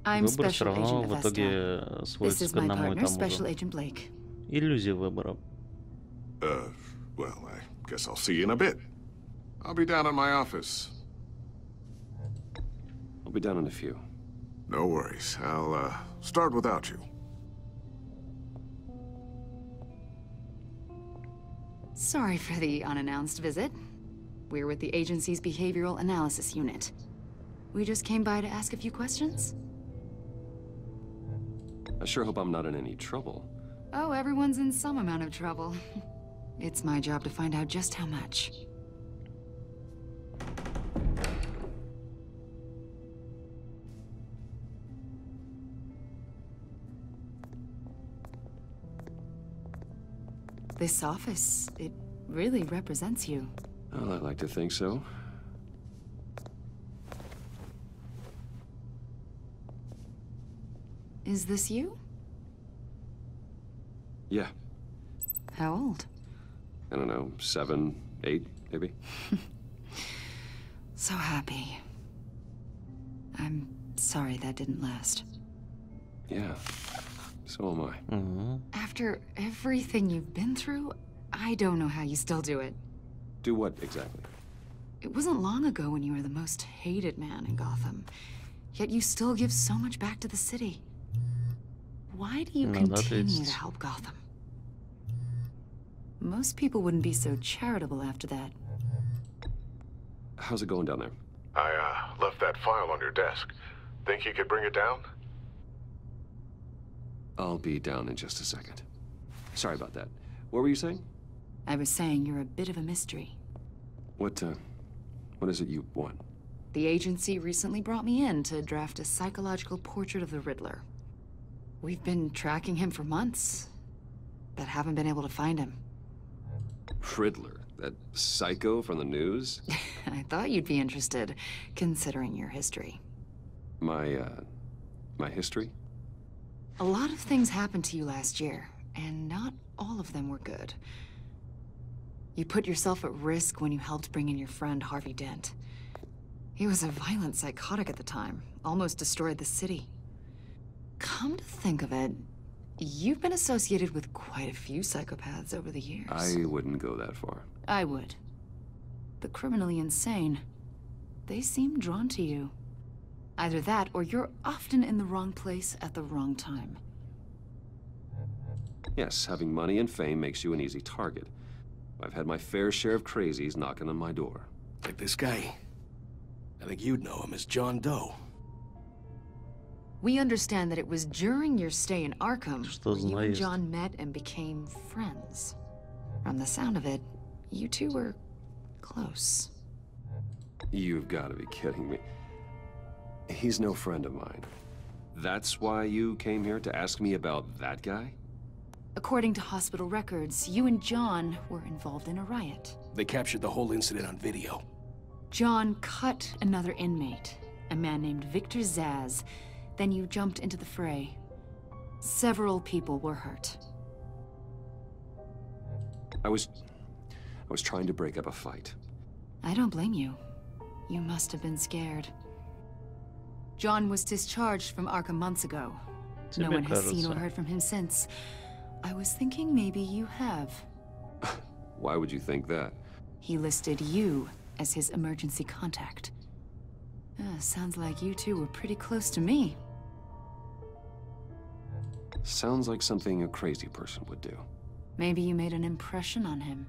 I'm Выбор все Special равно Agent в итоге Avesta. This сводится is к my одному и partner, тому Special же. Agent Blake. Иллюзия выбора. Well, I guess I'll see you in a bit. I'll be down in my office. I'll be down in a few. No worries. I'll, start without you. Sorry for the unannounced visit. We're with the agency's behavioral analysis unit. We just came by to ask a few questions. I sure hope I'm not in any trouble. Oh, everyone's in some amount of trouble. It's my job to find out just how much. This office, it really represents you. Well, I'd like to think so. Is this you? Yeah. How old? I don't know, 7, 8, maybe? So happy. I'm sorry that didn't last. Yeah, so am I. After everything you've been through, I don't know how you still do it. Do what, exactly? It wasn't long ago when you were the most hated man in Gotham. Yet you still give so much back to the city. Why do you continue to help Gotham? Most people wouldn't be so charitable after that. How's it going down there? I, left that file on your desk. Think you could bring it down? I'll be down in just a second. Sorry about that. What were you saying? I was saying you're a bit of a mystery. What is it you want? The agency recently brought me in to draft a psychological portrait of the Riddler. We've been tracking him for months, but haven't been able to find him. Riddler? That psycho from the news? I thought you'd be interested, considering your history. My history? A lot of things happened to you last year, and not all of them were good. You put yourself at risk when you helped bring in your friend Harvey Dent. He was a violent psychotic at the time, almost destroyed the city. Come to think of it, you've been associated with quite a few psychopaths over the years. I wouldn't go that far. I would. The criminally insane, they seem drawn to you. Either that, or you're often in the wrong place at the wrong time. Yes, having money and fame makes you an easy target. I've had my fair share of crazies knocking on my door. Like this guy. I think you'd know him as John Doe. We understand that it was during your stay in Arkham where you and знаешь. John met and became friends. From the sound of it, you two were close. You've got to be kidding me. He's no friend of mine. That's why you came here to ask me about that guy? According to hospital records, you and John were involved in a riot. They captured the whole incident on video. John cut another inmate, a man named Victor Zaz. Then you jumped into the fray. Several people were hurt. I was trying to break up a fight. I don't blame you. You must have been scared. John was discharged from Arkham months ago. No one has seen or heard from him since. I was thinking maybe you have. Why would you think that? He listed you as his emergency contact. Sounds like you two were pretty close to me. Sounds like something a crazy person would do. Maybe you made an impression on him.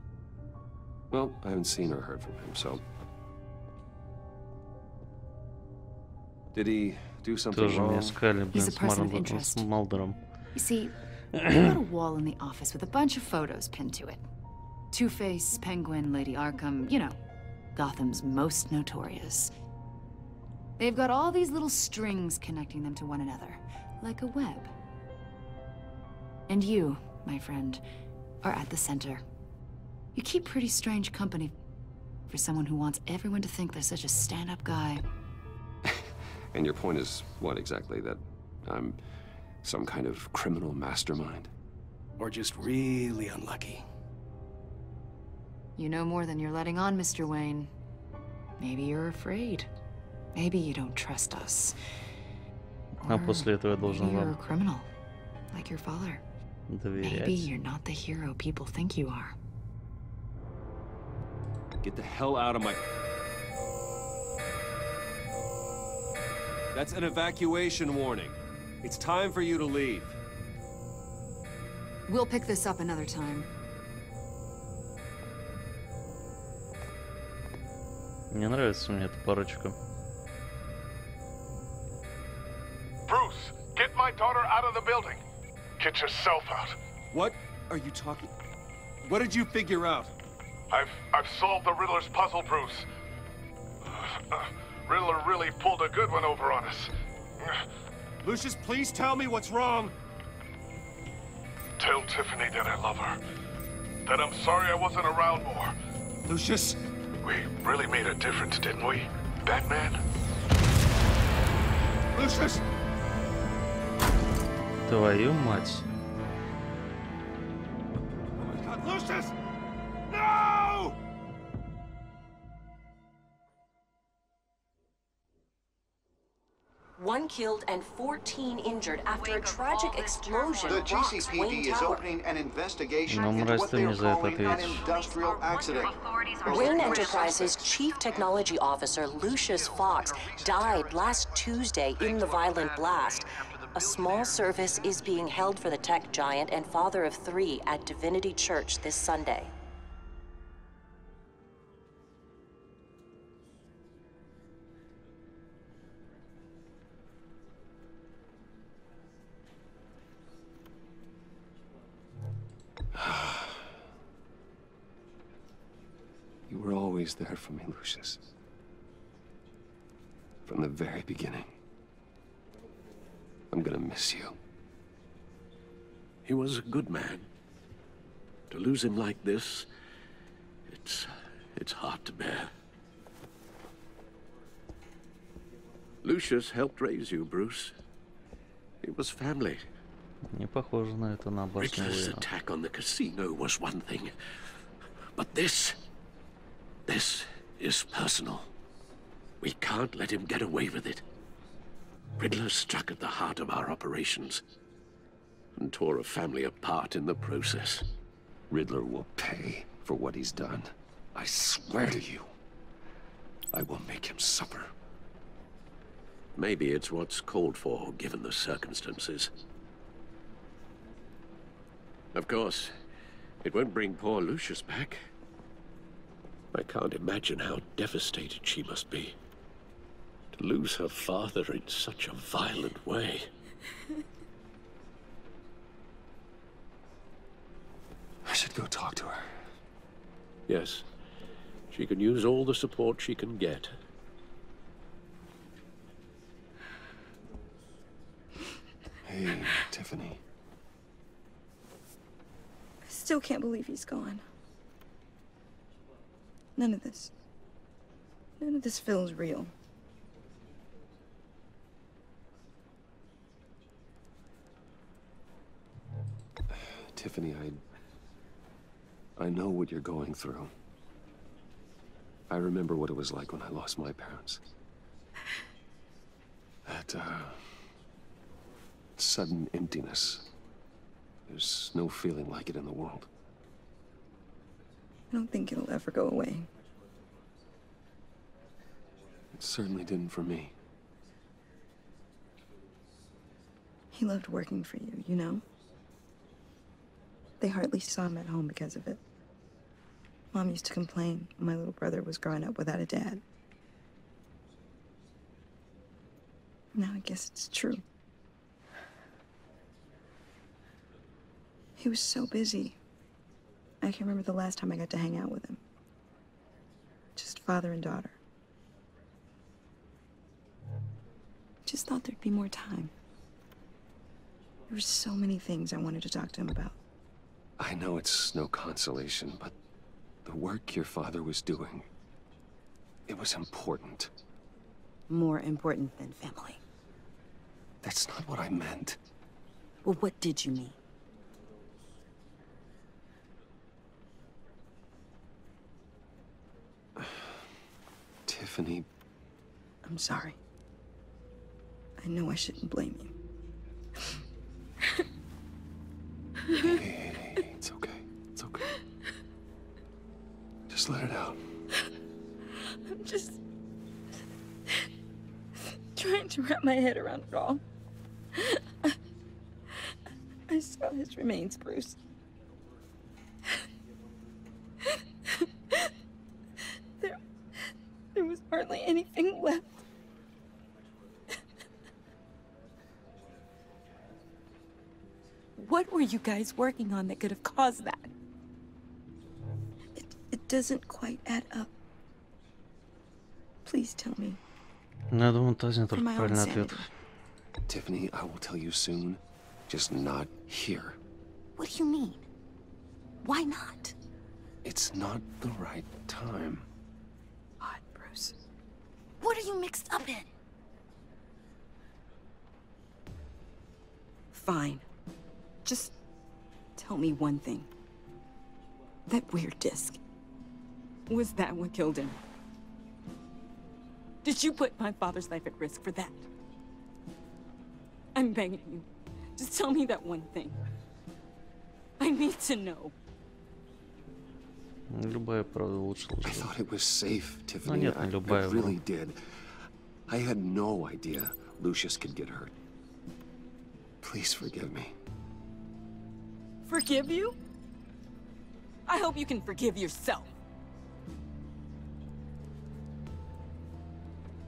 Well, I haven't seen or heard from him, so... Did he do something Тоже меня wrong. искали, блин, He's a person of interest. с Малдером. You see, I've got a wall in the office with a bunch of photos pinned to it. Two-Face, Penguin, Lady Arkham, you know, Gotham's most notorious. They've got all these little strings connecting them to one another, like a web. And you, my friend, are at the center. You keep pretty strange company for someone who wants everyone to think they're such a stand-up guy. And your point is what exactly? That I'm some kind of criminal mastermind? Or just really unlucky? You know more than you're letting on, Mr. Wayne. Maybe you're afraid. Maybe you don't trust us. А после этого я должен Maybe you're a вам criminal, like your father. доверять. Maybe you're not the hero people think you are. Get the hell out of my... That's an evacuation warning. It's time for you to leave. We'll pick this up another time. Мне нравится мне эта парочка. Bruce, get my daughter out of the building. Get yourself out. What are you talking... What did you figure out? I've solved the Riddler's puzzle, Bruce. Riddler really pulled a good one over on us. Lucius, please tell me what's wrong. Tell Tiffany that I love her. That I'm sorry I wasn't around more. Lucius? We really made a difference, didn't we, Batman? Lucius! Твою мать. Oh my God, Lucius! No! One killed and 14 injured after a tragic explosion. The rocks GCPD Wayne is Tower. opening an investigation Но into мразь what ты they мне are за это calling an ответишь. industrial accident. Wayne Enterprises Chief Technology Officer Lucius Fox died last Tuesday in the violent blast. A small service is being held for the tech giant and father of 3 at Divinity Church this Sunday. You were always there for me, Lucius. From the very beginning. I'm gonna miss you. He was a good man. To lose him like this, it's hard to bear. Lucius helped raise you, Bruce. It was family. Не похоже на это на башню Riddler's Уэйна. attack on the casino was one thing, but this is personal. We can't let him get away with it. Riddler struck at the heart of our operations and tore a family apart in the process. Riddler will pay for what he's done. I swear to you. I will make him suffer. Maybe it's what's called for, given the circumstances. Of course, it won't bring poor Lucius back. I can't imagine how devastated she must be. To lose her father in such a violent way. I should go talk to her. Yes, she can use all the support she can get. Hey, Tiffany. I still can't believe he's gone. None of this feels real. Tiffany, I know what you're going through. I remember what it was like when I lost my parents. That, sudden emptiness. There's no feeling like it in the world. I don't think it'll ever go away. It certainly didn't for me. He loved working for you, you know? They hardly saw him at home because of it. Mom used to complain when my little brother was growing up without a dad. Now I guess it's true. He was so busy. I can't remember the last time I got to hang out with him. Just father and daughter. Just thought there'd be more time. There were so many things I wanted to talk to him about. I know it's no consolation, but the work your father was doing, it was important. More important than family. That's not what I meant. Well, what did you mean? Tiffany. I'm sorry. I know I shouldn't blame you. Hey, it's okay. It's okay. Just let it out. I'm just trying to wrap my head around it all. I saw his remains, Bruce. There was hardly anything left. What were you guys working on that could have caused that? It doesn't quite add up. Please tell me. Я думаю, Тазин только правильный ответ. Tiffany, I will tell you soon. Just not here. What do you mean? Why not? It's not the right time. God, Bruce. What are you mixed up in? Fine. Just tell me one thing. That weird disc. Was that what killed him? Did you put my father's life at risk for that? I'm begging you. Just tell me that one thing. I need to know. Любая правда лучше I лжи. thought it was safe, Ну Tiffany. нет, не любая. I really did. I had no idea Lucius could get hurt. Please forgive me. Forgive you? I hope you can forgive yourself.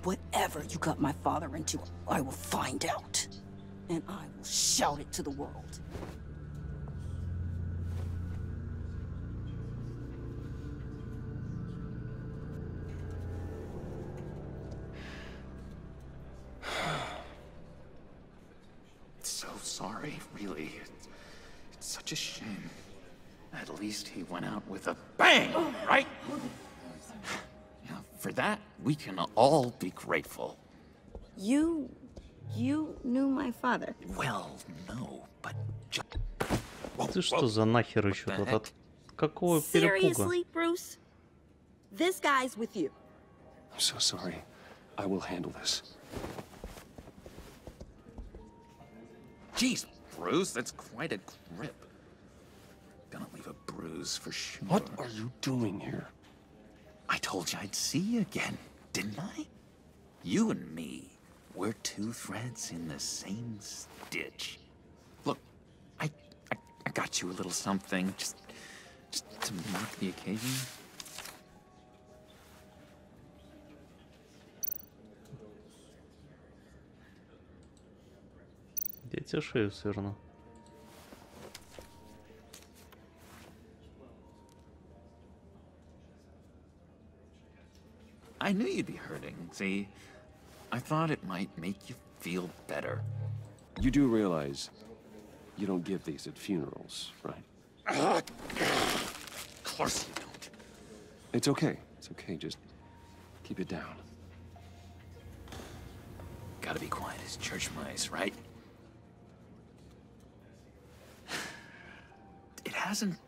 Whatever you got my father into, I will find out. And I will shout it to the world. So sorry, really. It's such a shame. At least he went out with a bang, right? Yeah, for that, we can all be grateful. You knew my father. Well, no, but just... Ты что за нахер еще тут? От какого перепуга? Seriously, Bruce? This guy's with you. I'm so sorry. I will handle this. Jeez, Bruce, that's quite a grip. Gonna leave a bruise for sure. What are you doing here? I told you I'd see you again, didn't I? You and me, we're two threads in the same stitch. Look, I got you a little something, just to mark the occasion. Я тебе шею сверну. I knew you'd be hurting, see? I thought it might make you feel better. You do realize you don't give these at funerals, right? Of course you don't. It's okay. It's okay. Just keep it down. Gotta be quiet as church mice, right? It hasn't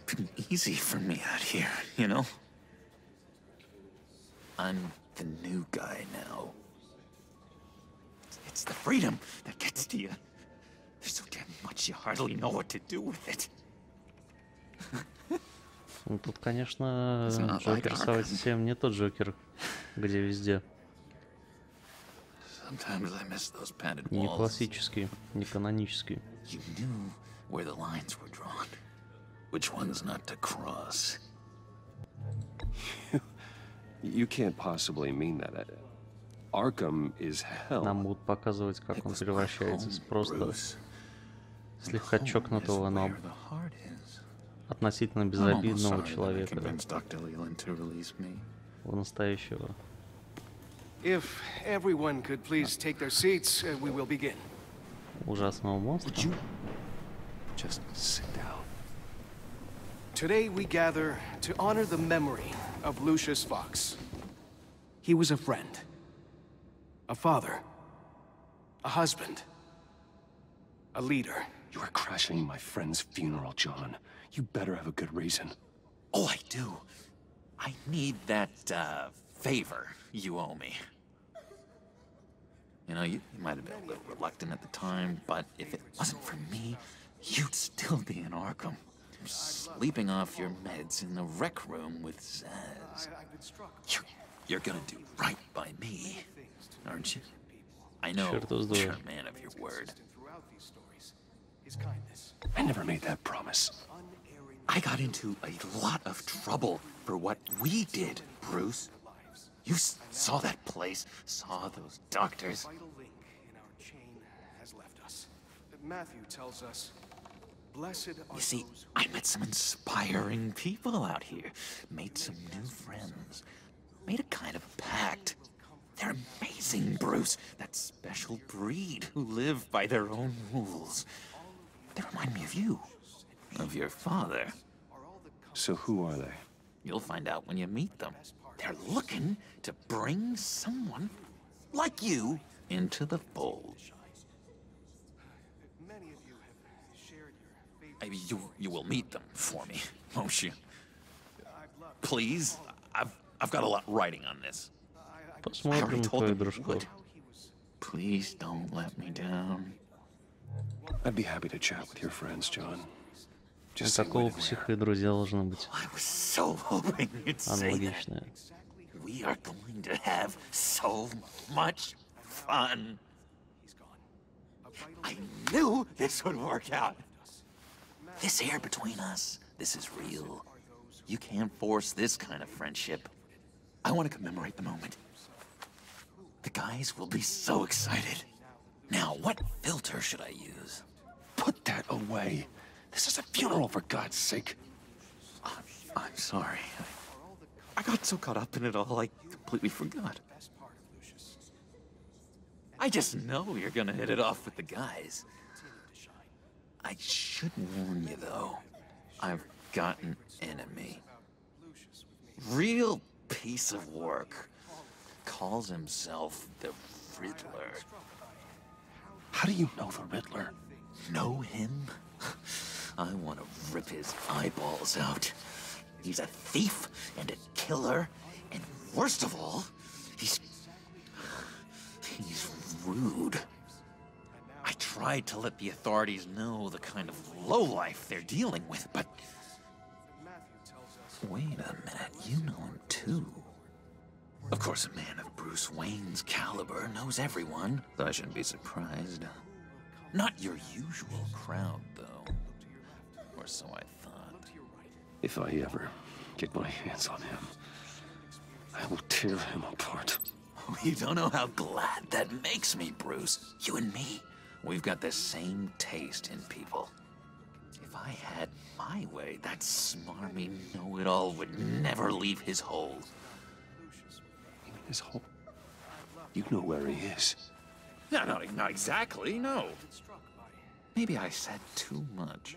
been easy for me out here, you know? I'm the new guy now. It's the freedom that gets to you. There's so damn much you hardly know what to do with it. Ну, тут, конечно, Джокер совсем не тот Джокер, где везде. Не классический, не канонический. You knew where the lines were drawn. Which ones not to cross. You can't possibly mean that. Arkham is hell. Нам будут показывать, как он превращается из просто слегка чокнутого, но относительно безобидного человека в настоящего. If everyone could please take their seats, we will begin. Ужасного монстра. Just sit down. Today we gather to honor the memory of Lucius Fox. He was a friend, a father, a husband, a leader. You are crashing my friend's funeral, John. You better have a good reason. Oh, I do. I need that, favor you owe me. You know, you might have been a little reluctant at the time, but if it wasn't for me, you'd still be in Arkham. Sleeping off your meds in the rec room with Zaz. You're gonna do right by me, aren't you? I know you're a man of your word. I never made that promise. I got into a lot of trouble for what we did, Bruce. You saw that place, saw those doctors. Matthew tells us, blessed are You see, I met some inspiring people out here, made some new friends, made a kind of pact. They're amazing, Bruce. That special breed who live by their own rules. They remind me of you, of your father. So who are they? You'll find out when you meet them. They're looking to bring someone like you into the fold. You will meet them for me, won't you? Please, I've got a lot writing on this. I already told them you would. Please don't let me down. I'd be happy to chat with your friends, John. Какого психа и друзья должны быть аналогичные. We are going to have so much fun. I knew this would work out. This air between us, this is real. You can't force this kind of friendship. I want to commemorate the moment. The guys will be so excited. Now, what filter should I use? Put that away. This is a funeral, for God's sake. I'm sorry. I got so caught up in it all, I completely forgot. I just know you're gonna hit it off with the guys. I should warn you, though. I've got an enemy. Real piece of work. Calls himself the Riddler. How do you know the Riddler? Know him? I want to rip his eyeballs out. He's a thief and a killer, and worst of all, he's rude. I tried to let the authorities know the kind of lowlife they're dealing with, but... Wait a minute, you know him too. Of course, a man of Bruce Wayne's caliber knows everyone, so I shouldn't be surprised. Not your usual crowd, though. Or so I thought. If I ever get my hands on him, I will tear him apart. You don't know how glad that makes me, Bruce. You and me, we've got the same taste in people. If I had my way, that smarmy know-it-all would never leave his hole. You mean his hole? You know where he is. No, not exactly, no. Maybe I said too much.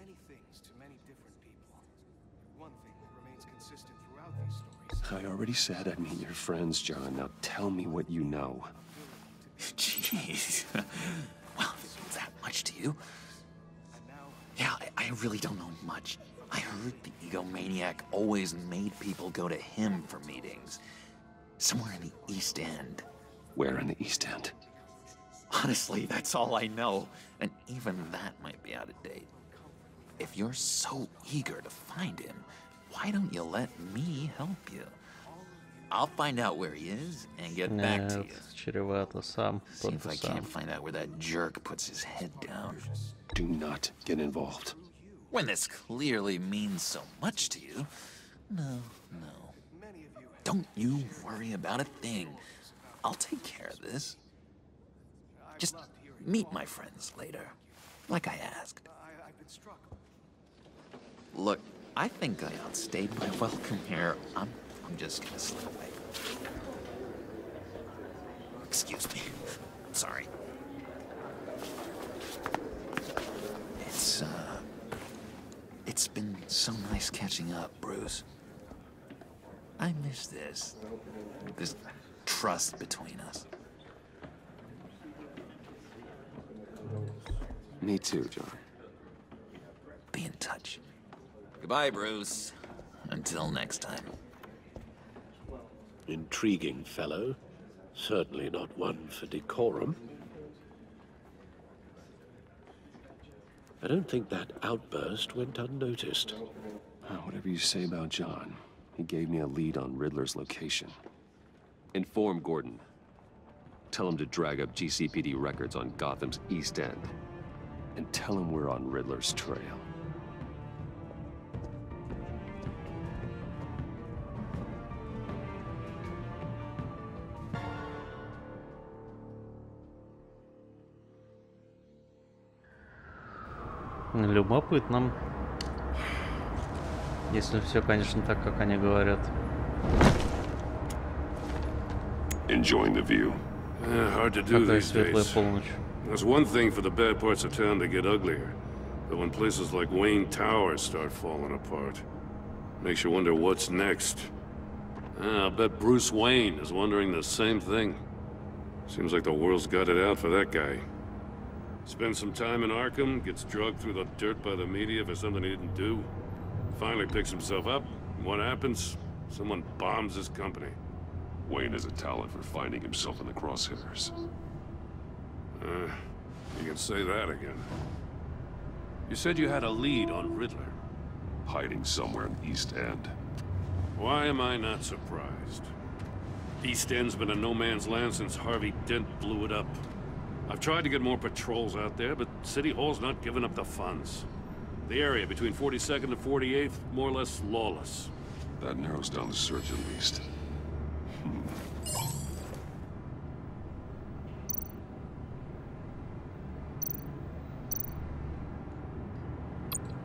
I already said I'd meet your friends, John. Now tell me what you know. Jeez. Well, if it's that much to you. Yeah, I really don't know much. I heard the egomaniac always made people go to him for meetings. Somewhere in the East End. Where in the East End? Honestly, that's all I know. And even that might be out of date. If you're so eager to find him, why don't you let me help you? I'll find out where he is and get back to you. Чревато сам. See if I can't find out where that jerk puts his head down. Do not get involved. When this clearly means so much to you. No. Don't you worry about a thing. I'll take care of this. Just meet my friends later, like I asked. Look, I think I outstayed my welcome here. I'm just gonna slip away. Excuse me. Sorry. It's been so nice catching up, Bruce. I miss this trust between us. Me too, John. Be in touch. Goodbye, Bruce. Until next time. Intriguing fellow. Certainly not one for decorum. I don't think that outburst went unnoticed. Whatever you say about John, he gave me a lead on Riddler's location. Inform Gordon. Tell him to drag up GCPD records on Gotham's East End. And tell him we're on Riddler's trail. Любопытно. Если все, конечно, так, как они говорят. Enjoying the view. Hard to do Какая these светлая days. полночь. It's one thing for the bad parts of town to get uglier, but when places like Wayne Tower start falling apart, makes you wonder what's next. I'll bet Bruce Wayne is wondering the same thing. Seems like the world's got it out for that guy. Spends some time in Arkham, gets drugged through the dirt by the media for something he didn't do. Finally picks himself up, and what happens? Someone bombs his company. Wayne has a talent for finding himself in the crosshairs. You can say that again. You said you had a lead on Riddler. Hiding somewhere in East End. Why am I not surprised? East End's been a no-man's land since Harvey Dent blew it up. I've tried to get more patrols out there, but City Hall's not giving up the funds. The area between 42nd and 48th, more or less lawless. That narrows down the search at least.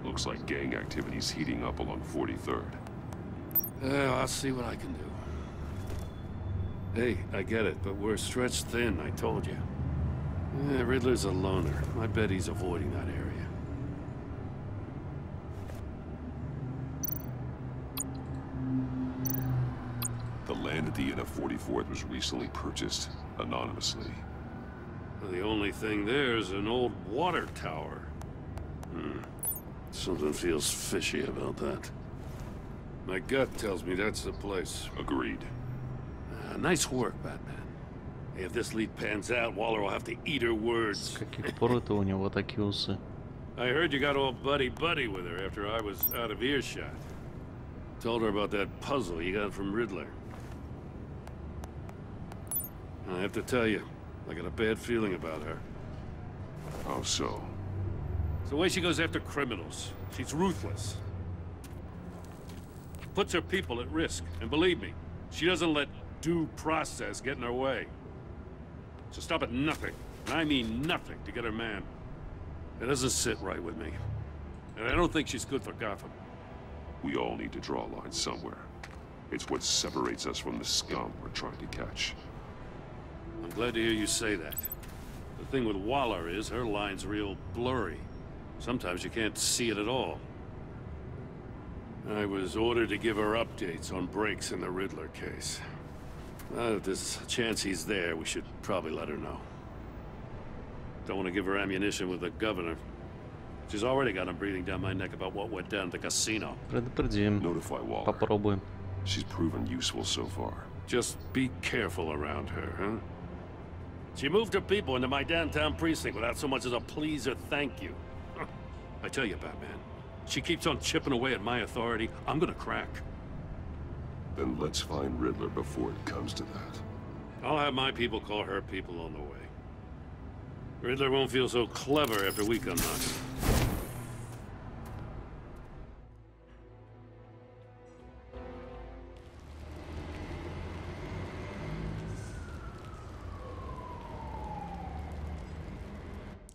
Looks like gang activity's heating up along 43rd. I'll see what I can do. Hey, I get it, but we're stretched thin, I told you. Riddler's a loner. I bet he's avoiding that area. The land at the end of 44th was recently purchased anonymously. The only thing there is an old water tower. Something feels fishy about that. My gut tells me that's the place. Agreed. Nice work, Batman. If this lead pans out, Waller will have to eat her words. Каких пор это у него такие усы? I heard you got all buddy-buddy with her after I was out of earshot. Told her about that puzzle you got from Riddler. I have to tell you, I got a bad feeling about her. How so? It's the way she goes after criminals. She's ruthless. Puts her people at risk, and believe me, she doesn't let due process get in her way. So stop at nothing, and I mean nothing, to get her man. It doesn't sit right with me. And I don't think she's good for Gotham. We all need to draw a line somewhere. It's what separates us from the scum we're trying to catch. I'm glad to hear you say that. The thing with Waller is her line's real blurry. Sometimes you can't see it at all. I was ordered to give her updates on breaks in the Riddler case. If there's a chance he's there, we should probably let her know. Don't want to give her ammunition with the governor. She's already got him breathing down my neck about what went down at the casino. Предупредим. Notify Waller. Попробуем. She's proven useful so far. Just be careful around her, huh? She moved her people into my downtown precinct without so much as a please or thank you. I tell you, Batman, she keeps on chipping away at my authority. I'm gonna crack. Then let's find Riddler before it comes to that. I'll have my people call her people on the way. Riddler won't feel so clever after we come knocking.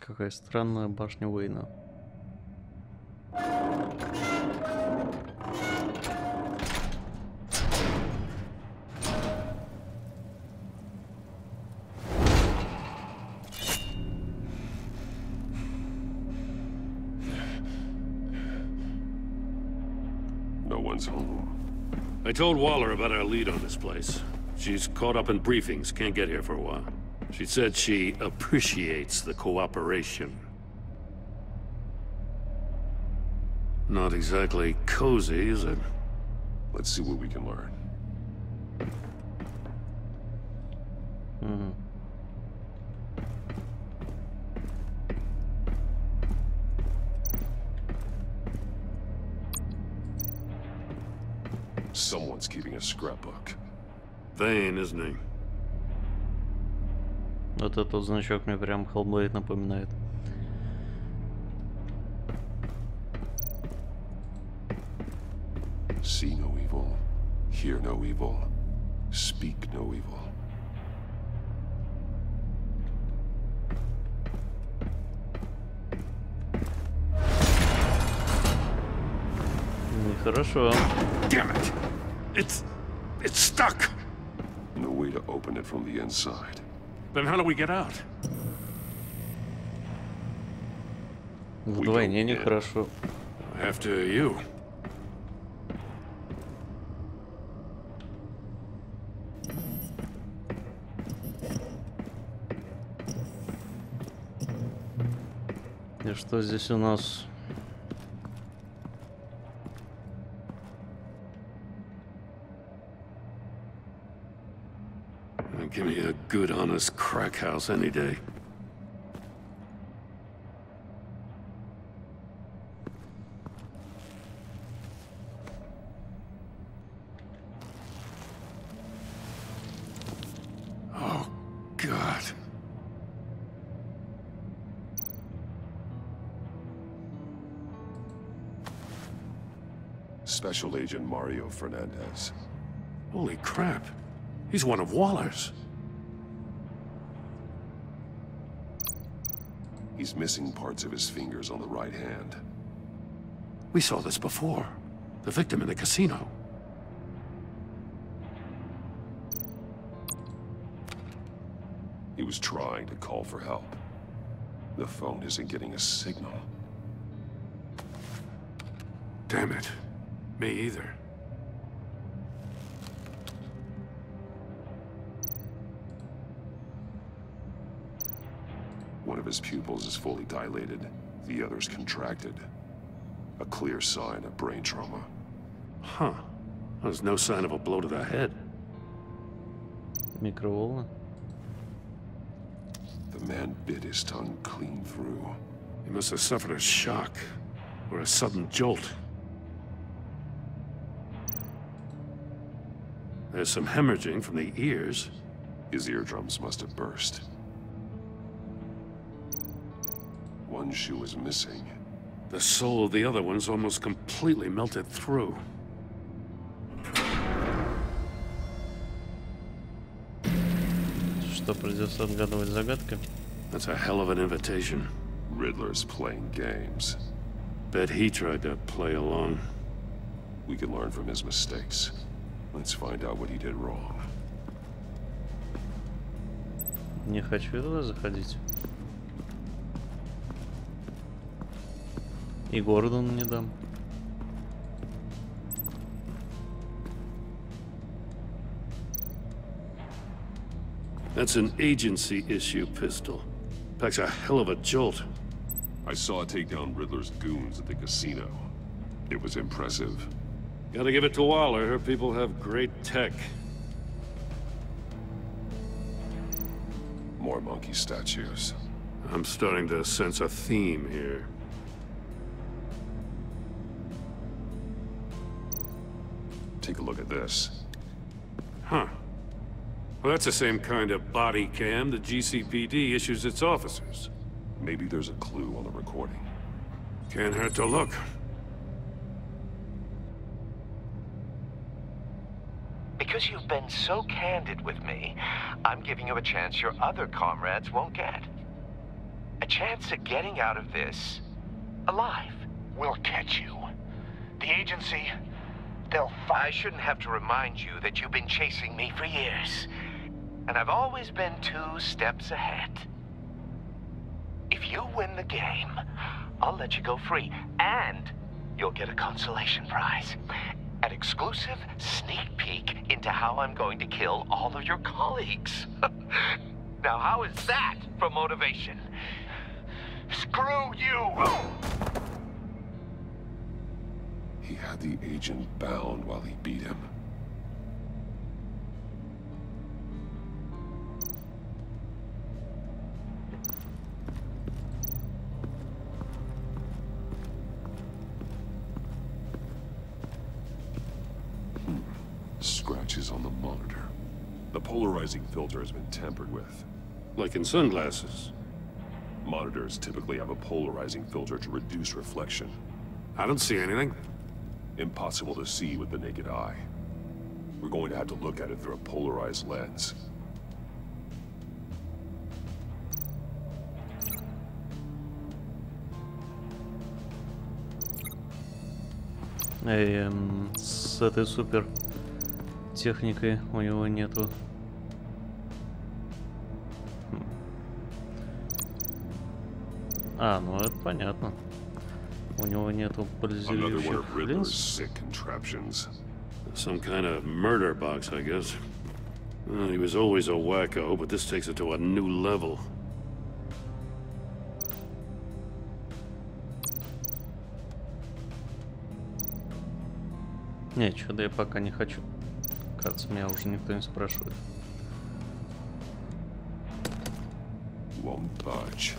Какая странная башня Уэйна. No one's home. I told Waller about our lead on this place. She's caught up in briefings, can't get here for a while. She said she appreciates the cooperation. Not exactly cozy, is it? Let's see what we can learn. Someone's keeping a scrapbook. Vain, isn't he? Вот этот значок мне прям Hellblade напоминает. See no evil, hear no evil, speak no evil. Нехорошо. Damn it! It's stuck! No way to open it from the inside. Then how do we get out? Вдвойне нехорошо. After you. И что здесь у нас? Give me a good, honest crack house any day. Oh, God. Special Agent Mario Fernandez. Holy crap. He's one of Waller's. He's missing parts of his fingers on the right hand. We saw this before. The victim in the casino. He was trying to call for help. The phone isn't getting a signal. Damn it. Me either. One of his pupils is fully dilated, the other's contracted. A clear sign of brain trauma. Huh. There's no sign of a blow to the head. Микроволны. The man bit his tongue clean through. He must have suffered a shock, or a sudden jolt. There's some hemorrhaging from the ears. His eardrums must have burst. One shoe is missing. The sole of the other one's almost completely melted through. Что, придется отгадывать загадки? That's a hell of an invitation. Riddler's playing games. Bet he tried to play along. We can learn from his mistakes. Let's find out what he did wrong. Не хочу туда заходить. И Гордону не дам. That's an agency-issue pistol. Packs a hell of a jolt. I saw it take down Riddler's goons at the casino. It was impressive. Gotta give it to Waller. Her people have great tech. More monkey statues. I'm starting to sense a theme here. Take a look at this. Huh. Well, that's the same kind of body cam the GCPD issues its officers. Maybe there's a clue on the recording. Can't hurt to look. Because you've been so candid with me, I'm giving you a chance your other comrades won't get. a chance at getting out of this alive. We'll catch you. The agency, they'll find... I shouldn't have to remind you that you've been chasing me for years. And I've always been 2 steps ahead. If you win the game, I'll let you go free. And you'll get a consolation prize. An exclusive sneak peek into how I'm going to kill all of your colleagues. Now, how is that for motivation? Screw you! He had the agent bound while he beat him. Scratches on the monitor. The polarizing filter has been tampered with. Like in sunglasses. Monitors typically have a polarizing filter to reduce reflection. I don't see anything. Impossible to see with the naked eye. We're going to have to look at it through a polarized lens. С этой супер техникой у него нету. А, ну это понятно. У него нету парализующих линз. Some kind of murder box, I guess. Well, he was always a wacko, but this takes it to a new level. Не, что-то я пока не хочу. Кажется, меня уже никто не спрашивает. Won't budge.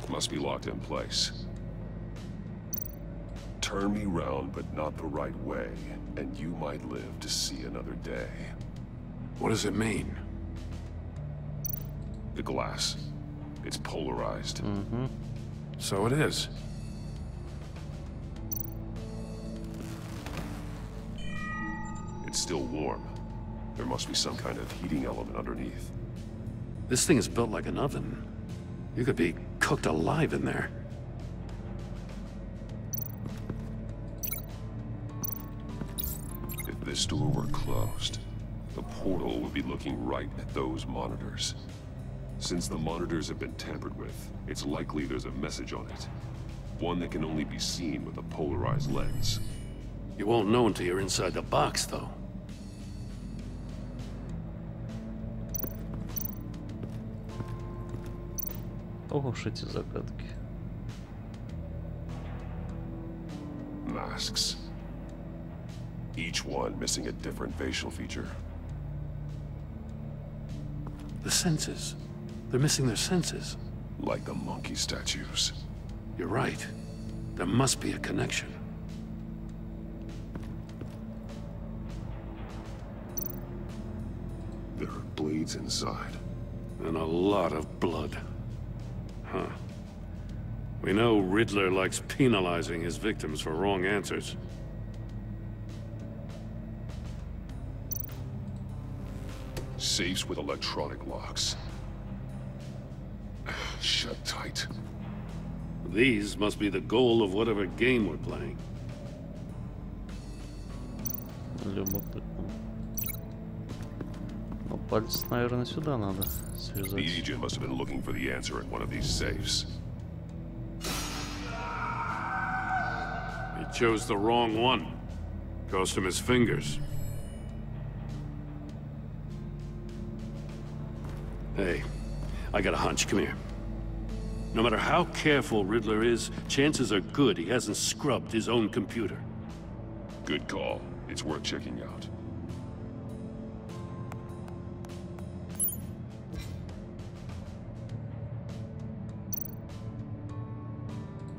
Must be locked in place. Turn me round, but not the right way, and you might live to see another day. What does it mean? The glass. It's polarized. Mm-hmm. So it is. It's still warm. There must be some kind of heating element underneath. This thing is built like an oven. You could be cooked alive in there. If this door were closed, the portal would be looking right at those monitors. Since the monitors have been tampered with, it's likely there's a message on it. One that can only be seen with a polarized lens. You won't know until you're inside the box, though. Ох уж эти загадки. Masks. Each one missing a different facial feature. The senses. They're missing their senses. Like the monkey statues. You're right. There must be a connection. There are blades inside. And a lot of blood. Huh. We know Riddler likes penalizing his victims for wrong answers. Safes with electronic locks. Shut tight. These must be the goal of whatever game we're playing. Любопытно. Ну, палец, наверное, сюда надо связать. The agent must have been looking for the answer in one of these safes. He chose the wrong one. Cost him his fingers. Hey, I got a hunch. Come here. No matter how careful Riddler is, chances are good he hasn't scrubbed his own computer. Good call. It's worth checking out.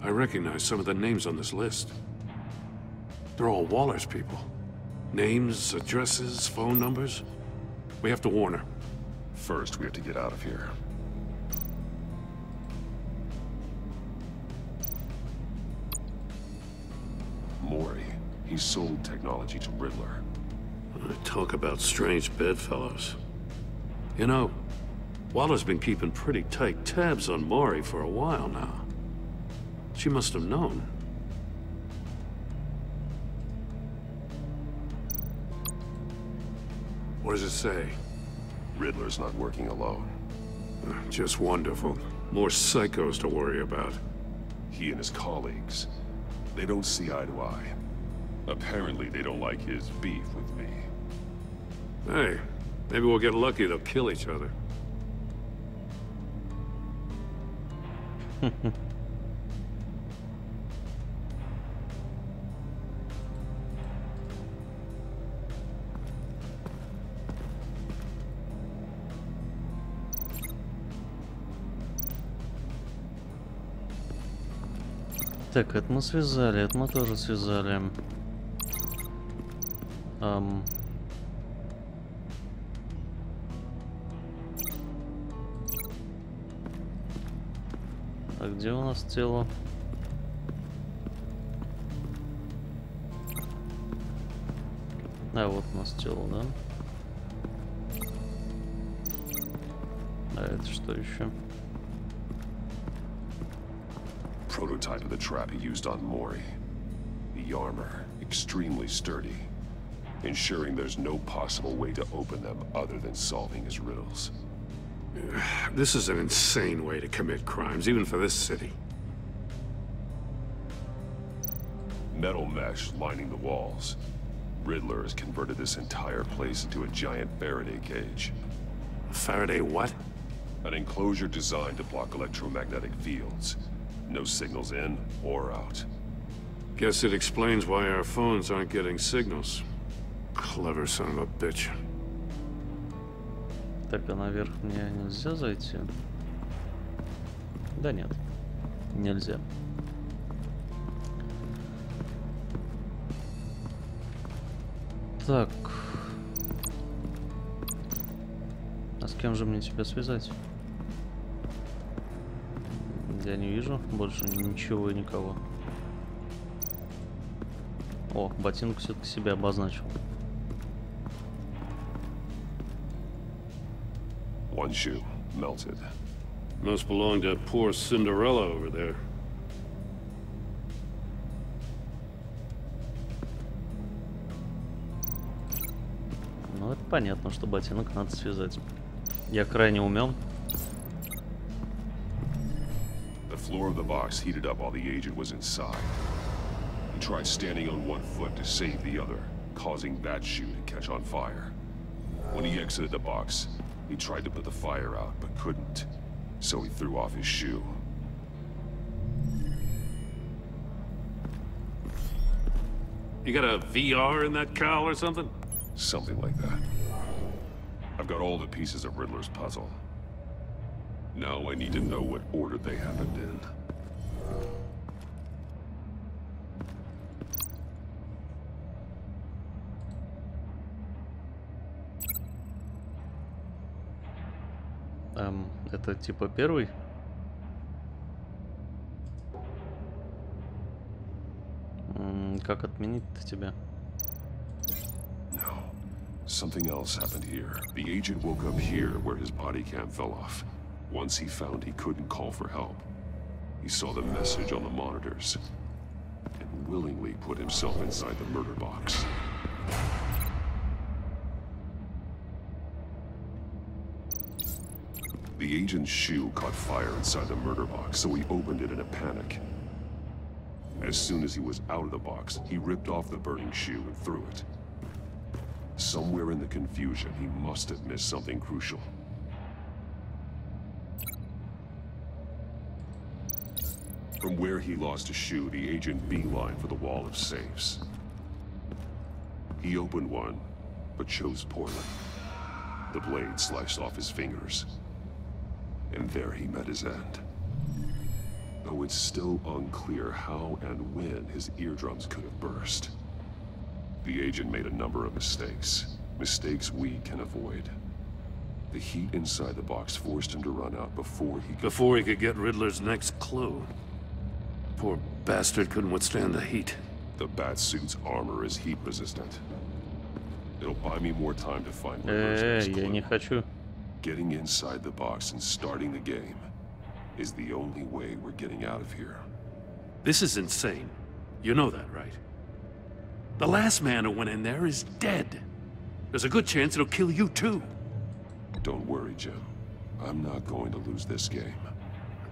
I recognize some of the names on this list. They're all Waller's people. Names, addresses, phone numbers. We have to warn her. First, we have to get out of here. Mori. He sold technology to Riddler. Talk about strange bedfellows. You know, Waller's been keeping pretty tight tabs on Maury for a while now. She must have known. What does it say? Riddler's not working alone. Just wonderful. More psychos to worry about. He and his colleagues, they don't see eye to eye. Apparently they don't like his beef with me. Hey, maybe we'll get lucky they'll kill each other. Так, это мы связали, это мы тоже связали. А где у нас тело? А, вот у нас тело, да? А это что еще? Prototype of the trap he used on Maury. The armor, extremely sturdy, ensuring there's no possible way to open them other than solving his riddles. This is an insane way to commit crimes, even for this city. Metal mesh lining the walls. Riddler has converted this entire place into a giant Faraday cage. Faraday what? An enclosure designed to block electromagnetic fields. No signals in or out. Guess it explains why our phones aren't getting signals. Clever son of a bitch. Так, а наверх мне нельзя зайти? Да нет, нельзя. Так. А с кем же мне тебя связать? Я не вижу больше ничего и никого. О, ботинок все-таки себя обозначил. One shoe, melted. Must belong to poor Cinderella over there. Ну, это понятно, что ботинок надо связать. Я крайне умен. The floor of the box heated up while the agent was inside. He tried standing on one foot to save the other, causing that shoe to catch on fire. When he exited the box, he tried to put the fire out, but couldn't. So he threw off his shoe. You got a VR in that cowl or something? Something like that. I've got all the pieces of Riddler's puzzle. Now I need to know what order they happened in. Это типа первый? Как отменить-то тебя? No. Something else happened here. The agent woke up here where his body cam fell off. Once he found he couldn't call for help, he saw the message on the monitors and willingly put himself inside the murder box. The agent's shoe caught fire inside the murder box, so he opened it in a panic. As soon as he was out of the box, he ripped off the burning shoe and threw it. Somewhere in the confusion, he must have missed something crucial. From where he lost a shoe, the agent beelined for the wall of safes. He opened one, but chose poorly. The blade sliced off his fingers. And there he met his end. Though it's still unclear how and when his eardrums could have burst. The agent made a number of mistakes. Mistakes we can avoid. The heat inside the box forced him to run out before he could get Riddler's next clue. Poor bastard couldn't withstand the heat. The Batsuit's armor is heat resistant. It'll buy me more time to find Riddler's next clue. Я не хочу. Getting inside the box and starting the game is the only way we're getting out of here. This is insane. You know that, right? The last man who went in there is dead. There's a good chance it'll kill you too. Don't worry, Jim. I'm not going to lose this game.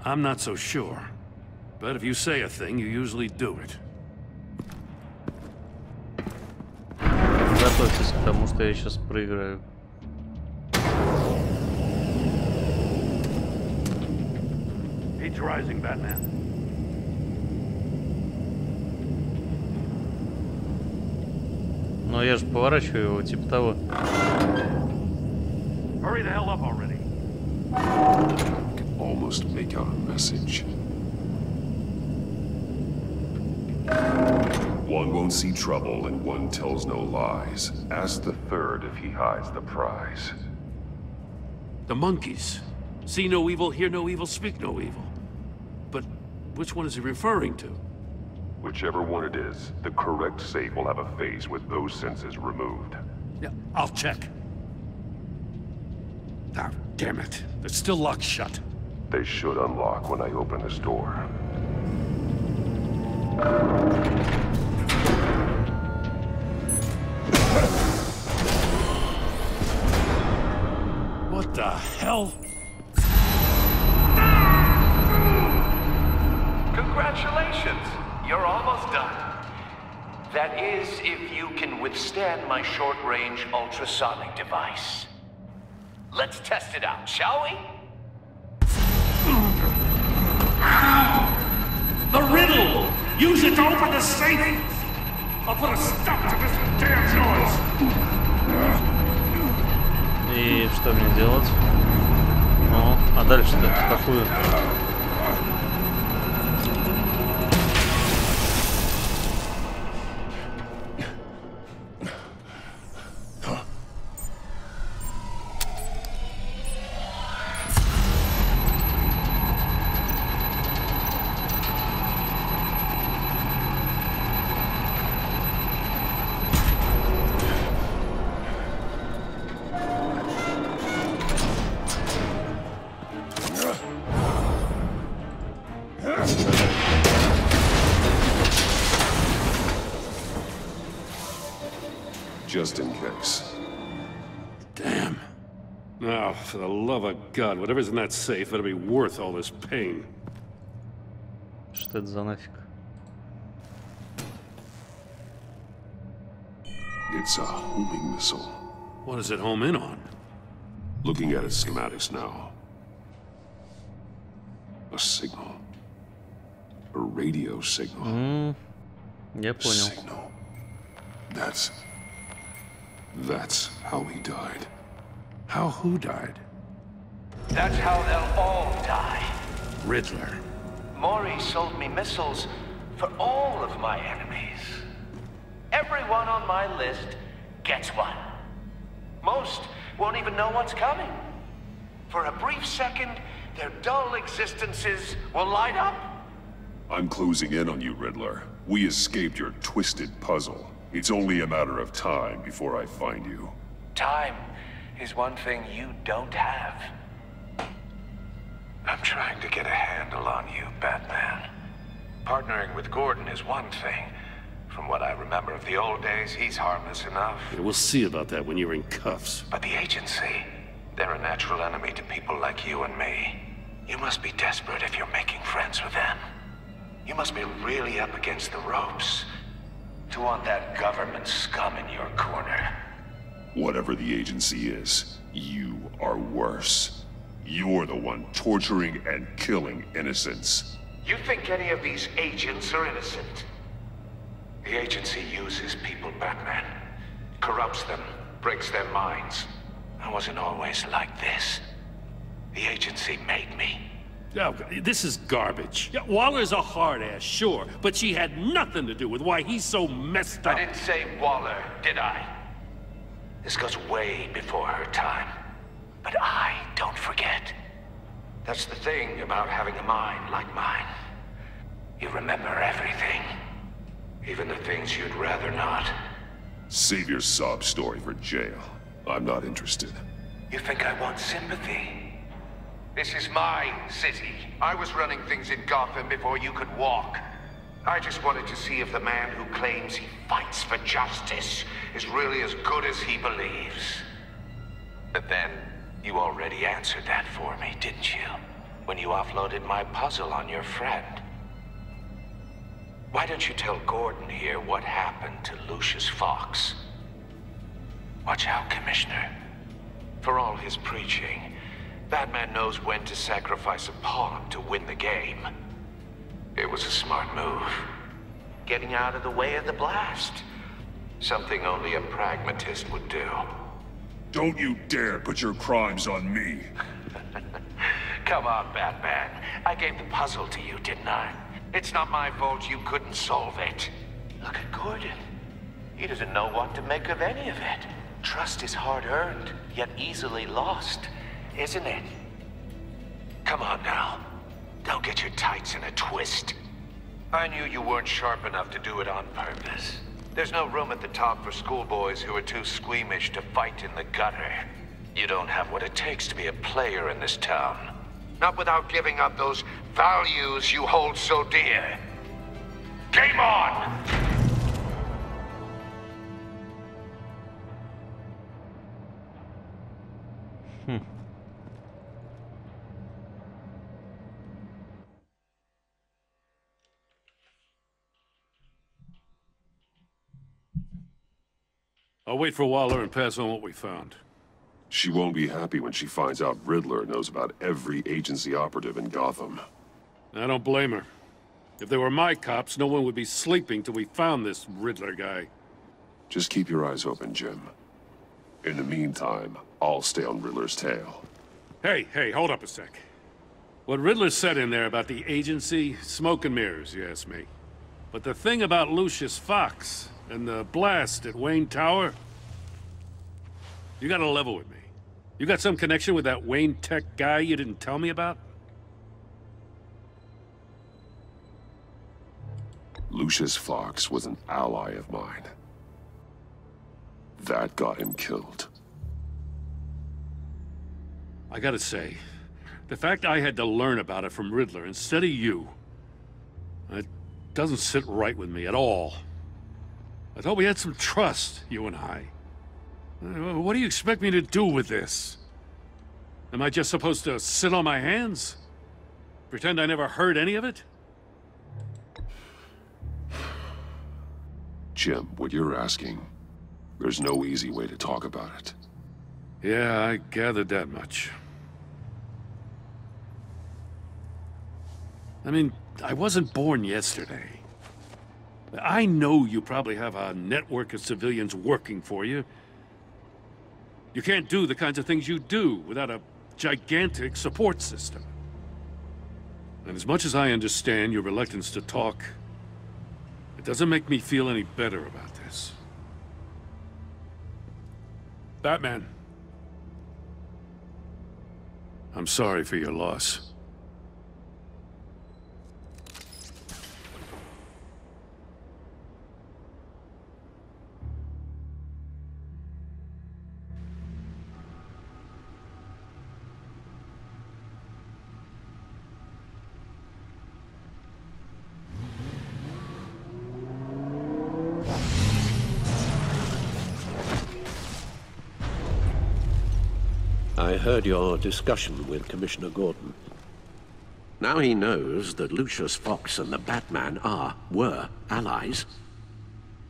I'm not so sure. But if you say a thing, you usually do it. Готовьтесь к тому, что я сейчас проиграю. Heat's rising, Batman. Но я же поворачиваю его, типа того. Hurry the hell up already. I can almost make out a message. One won't see trouble and one tells no lies. Ask the third if he hides the prize. The monkeys. See no evil, hear no evil, speak no evil. But which one is he referring to? Whichever one it is, the correct safe will have a phase with those senses removed. Yeah, I'll check. Ah, damn it. It's still locked shut. They should unlock when I open this door. What the hell? Congratulations! You're almost done. That is, if you can withstand my short-range ultrasonic device. Let's test it out, shall we? The riddle! Use it to open the safe! I'll put a stop to this damn noise! И что мне делать? Ну, а дальше-то какую? Just in case. Damn. Now, for the love of God, whatever's in that safe, it'll be worth all this pain. Что это за нафиг? It's a homing missile. What does it home in on? Looking at its schematics now. A signal. A radio signal. Я понял. Signal. That's how he died. How who died? That's how they'll all die. Riddler. Maury sold me missiles for all of my enemies. Everyone on my list gets one. Most won't even know what's coming. For a brief second, their dull existences will light up. I'm closing in on you, Riddler. We escaped your twisted puzzle. It's only a matter of time before I find you. Time is one thing you don't have. I'm trying to get a handle on you, Batman. Partnering with Gordon is one thing. From what I remember of the old days, he's harmless enough. Yeah, we'll see about that when you're in cuffs. But the agency, they're a natural enemy to people like you and me. You must be desperate if you're making friends with them. You must be really up against the ropes to want that government scum in your corner. Whatever the agency is, you are worse. You're the one torturing and killing innocents. You think any of these agents are innocent? The agency uses people, Batman. Corrupts them, breaks their minds. I wasn't always like this. The agency made me. Oh, this is garbage. Yeah, Waller's a hard ass, sure, but she had nothing to do with why he's so messed up. I didn't say Waller, did I? This goes way before her time. But I don't forget. That's the thing about having a mind like mine. You remember everything. Even the things you'd rather not. Save your sob story for jail. I'm not interested. You think I want sympathy? This is my city. I was running things in Gotham before you could walk. I just wanted to see if the man who claims he fights for justice is really as good as he believes. But then, you already answered that for me, didn't you? When you offloaded my puzzle on your friend. Why don't you tell Gordon here what happened to Lucius Fox? Watch out, Commissioner. For all his preaching, Batman knows when to sacrifice a pawn to win the game. It was a smart move. Getting out of the way of the blast. Something only a pragmatist would do. Don't you dare put your crimes on me. Come on, Batman. I gave the puzzle to you, didn't I? It's not my fault you couldn't solve it. Look at Gordon. He doesn't know what to make of any of it. Trust is hard-earned, yet easily lost, isn't it? Come on now. Don't get your tights in a twist. I knew you weren't sharp enough to do it on purpose. There's no room at the top for schoolboys who are too squeamish to fight in the gutter. You don't have what it takes to be a player in this town. Not without giving up those values you hold so dear. Game on! I'll wait for Waller and pass on what we found. She won't be happy when she finds out Riddler knows about every agency operative in Gotham. I don't blame her. If they were my cops, no one would be sleeping till we found this Riddler guy. Just keep your eyes open, Jim. In the meantime, I'll stay on Riddler's tail. Hey, hold up a sec. What Riddler said in there about the agency, smoke and mirrors, you ask me. But the thing about Lucius Fox and the blast at Wayne Tower, you gotta level with me. You got some connection with that Wayne Tech guy you didn't tell me about? Lucius Fox was an ally of mine. That got him killed. I gotta say, the fact I had to learn about it from Riddler instead of you, it doesn't sit right with me at all. I thought we had some trust, you and I. What do you expect me to do with this? Am I just supposed to sit on my hands? Pretend I never heard any of it? Jim, what you're asking, there's no easy way to talk about it. Yeah, I gathered that much. I mean, I wasn't born yesterday. I know you probably have a network of civilians working for you. You can't do the kinds of things you do without a gigantic support system. And as much as I understand your reluctance to talk, it doesn't make me feel any better about this. Batman. I'm sorry for your loss. I heard your discussion with Commissioner Gordon. Now he knows that Lucius Fox and the Batman were allies.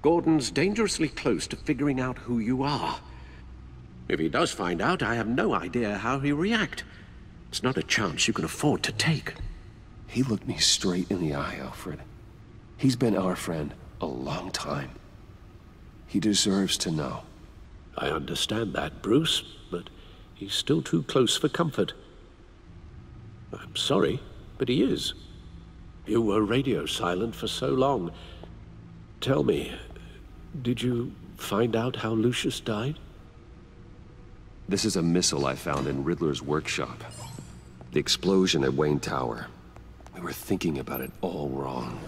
Gordon's dangerously close to figuring out who you are. If he does find out, I have no idea how he'll react. It's not a chance you can afford to take. He looked me straight in the eye, Alfred. He's been our friend a long time. He deserves to know. I understand that, Bruce, but he's still too close for comfort. I'm sorry, but he is. You were radio silent for so long. Tell me, did you find out how Lucius died? This is a missile I found in Riddler's workshop. The explosion at Wayne Tower. We were thinking about it all wrong.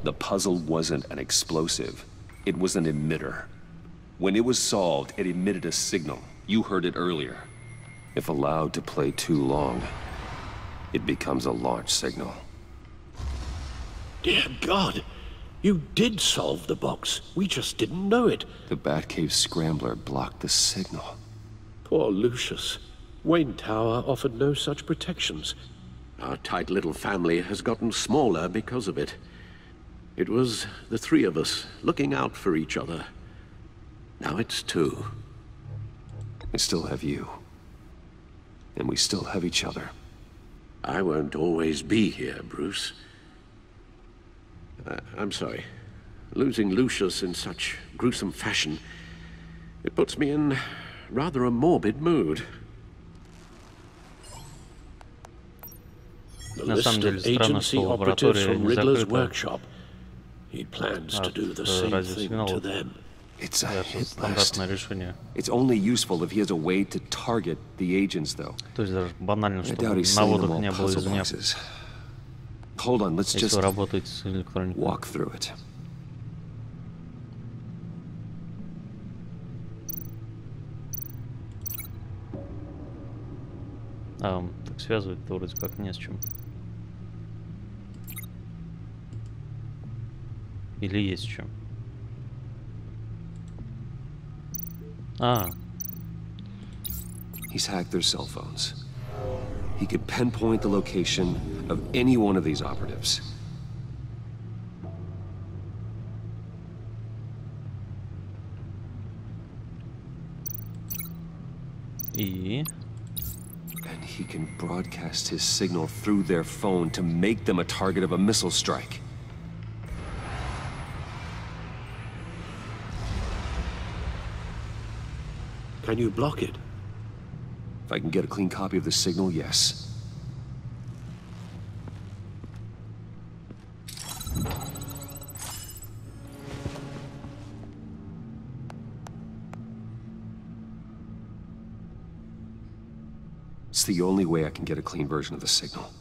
The puzzle wasn't an explosive. It was an emitter. When it was solved, it emitted a signal. You heard it earlier. If allowed to play too long, it becomes a launch signal. Dear God, you did solve the box. We just didn't know it. The Batcave Scrambler blocked the signal. Poor Lucius. Wayne Tower offered no such protections. Our tight little family has gotten smaller because of it. It was the three of us looking out for each other. Now it's two. I still have you. And we still have each other. I won't always be here, Bruce. I'm sorry. Losing Lucius in such gruesome fashion, it puts me in rather a morbid mood. The list of agency operatives from Riddler's workshop. He plans to do the same thing to them. It's a hit list. It's only useful if he has a way to target the agents, though. I doubt he's sending them all puzzle boxes. Hold on, let's just walk through it. Так связывать-то вроде как не с чем. Или есть с чем? He's hacked their cell phones. He could pinpoint the location of any one of these operatives. And he can broadcast his signal through their phone to make them a target of a missile strike. Can you block it? If I can get a clean copy of the signal, yes. It's the only way I can get a clean version of the signal.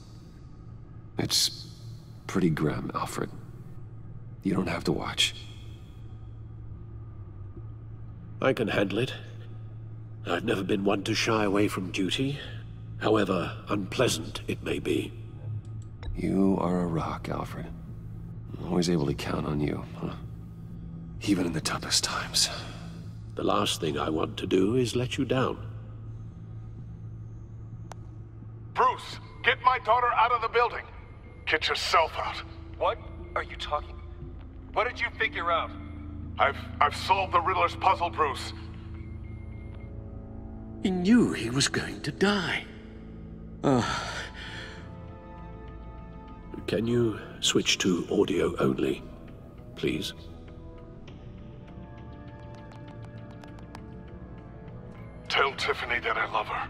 It's pretty grim, Alfred. You don't have to watch. I can handle it. I've never been one to shy away from duty, however unpleasant it may be. You are a rock, Alfred. I'm always able to count on you, huh? Even in the toughest times. The last thing I want to do is let you down. Bruce, get my daughter out of the building. Get yourself out. What are you talking? What did you figure out? I've solved the Riddler's puzzle, Bruce. He knew he was going to die. Can you switch to audio only, please? Tell Tiffany that I love her.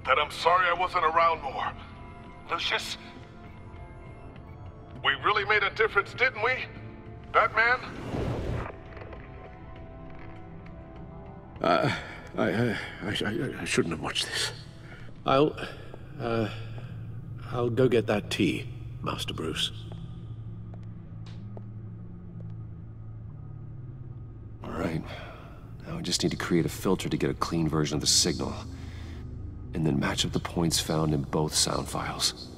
That I'm sorry I wasn't around more. Lucius? We really made a difference, didn't we? Batman? I shouldn't have watched this. I'll go get that tea, Master Bruce. All right. Now I just need to create a filter to get a clean version of the signal. And then match up the points found in both sound files.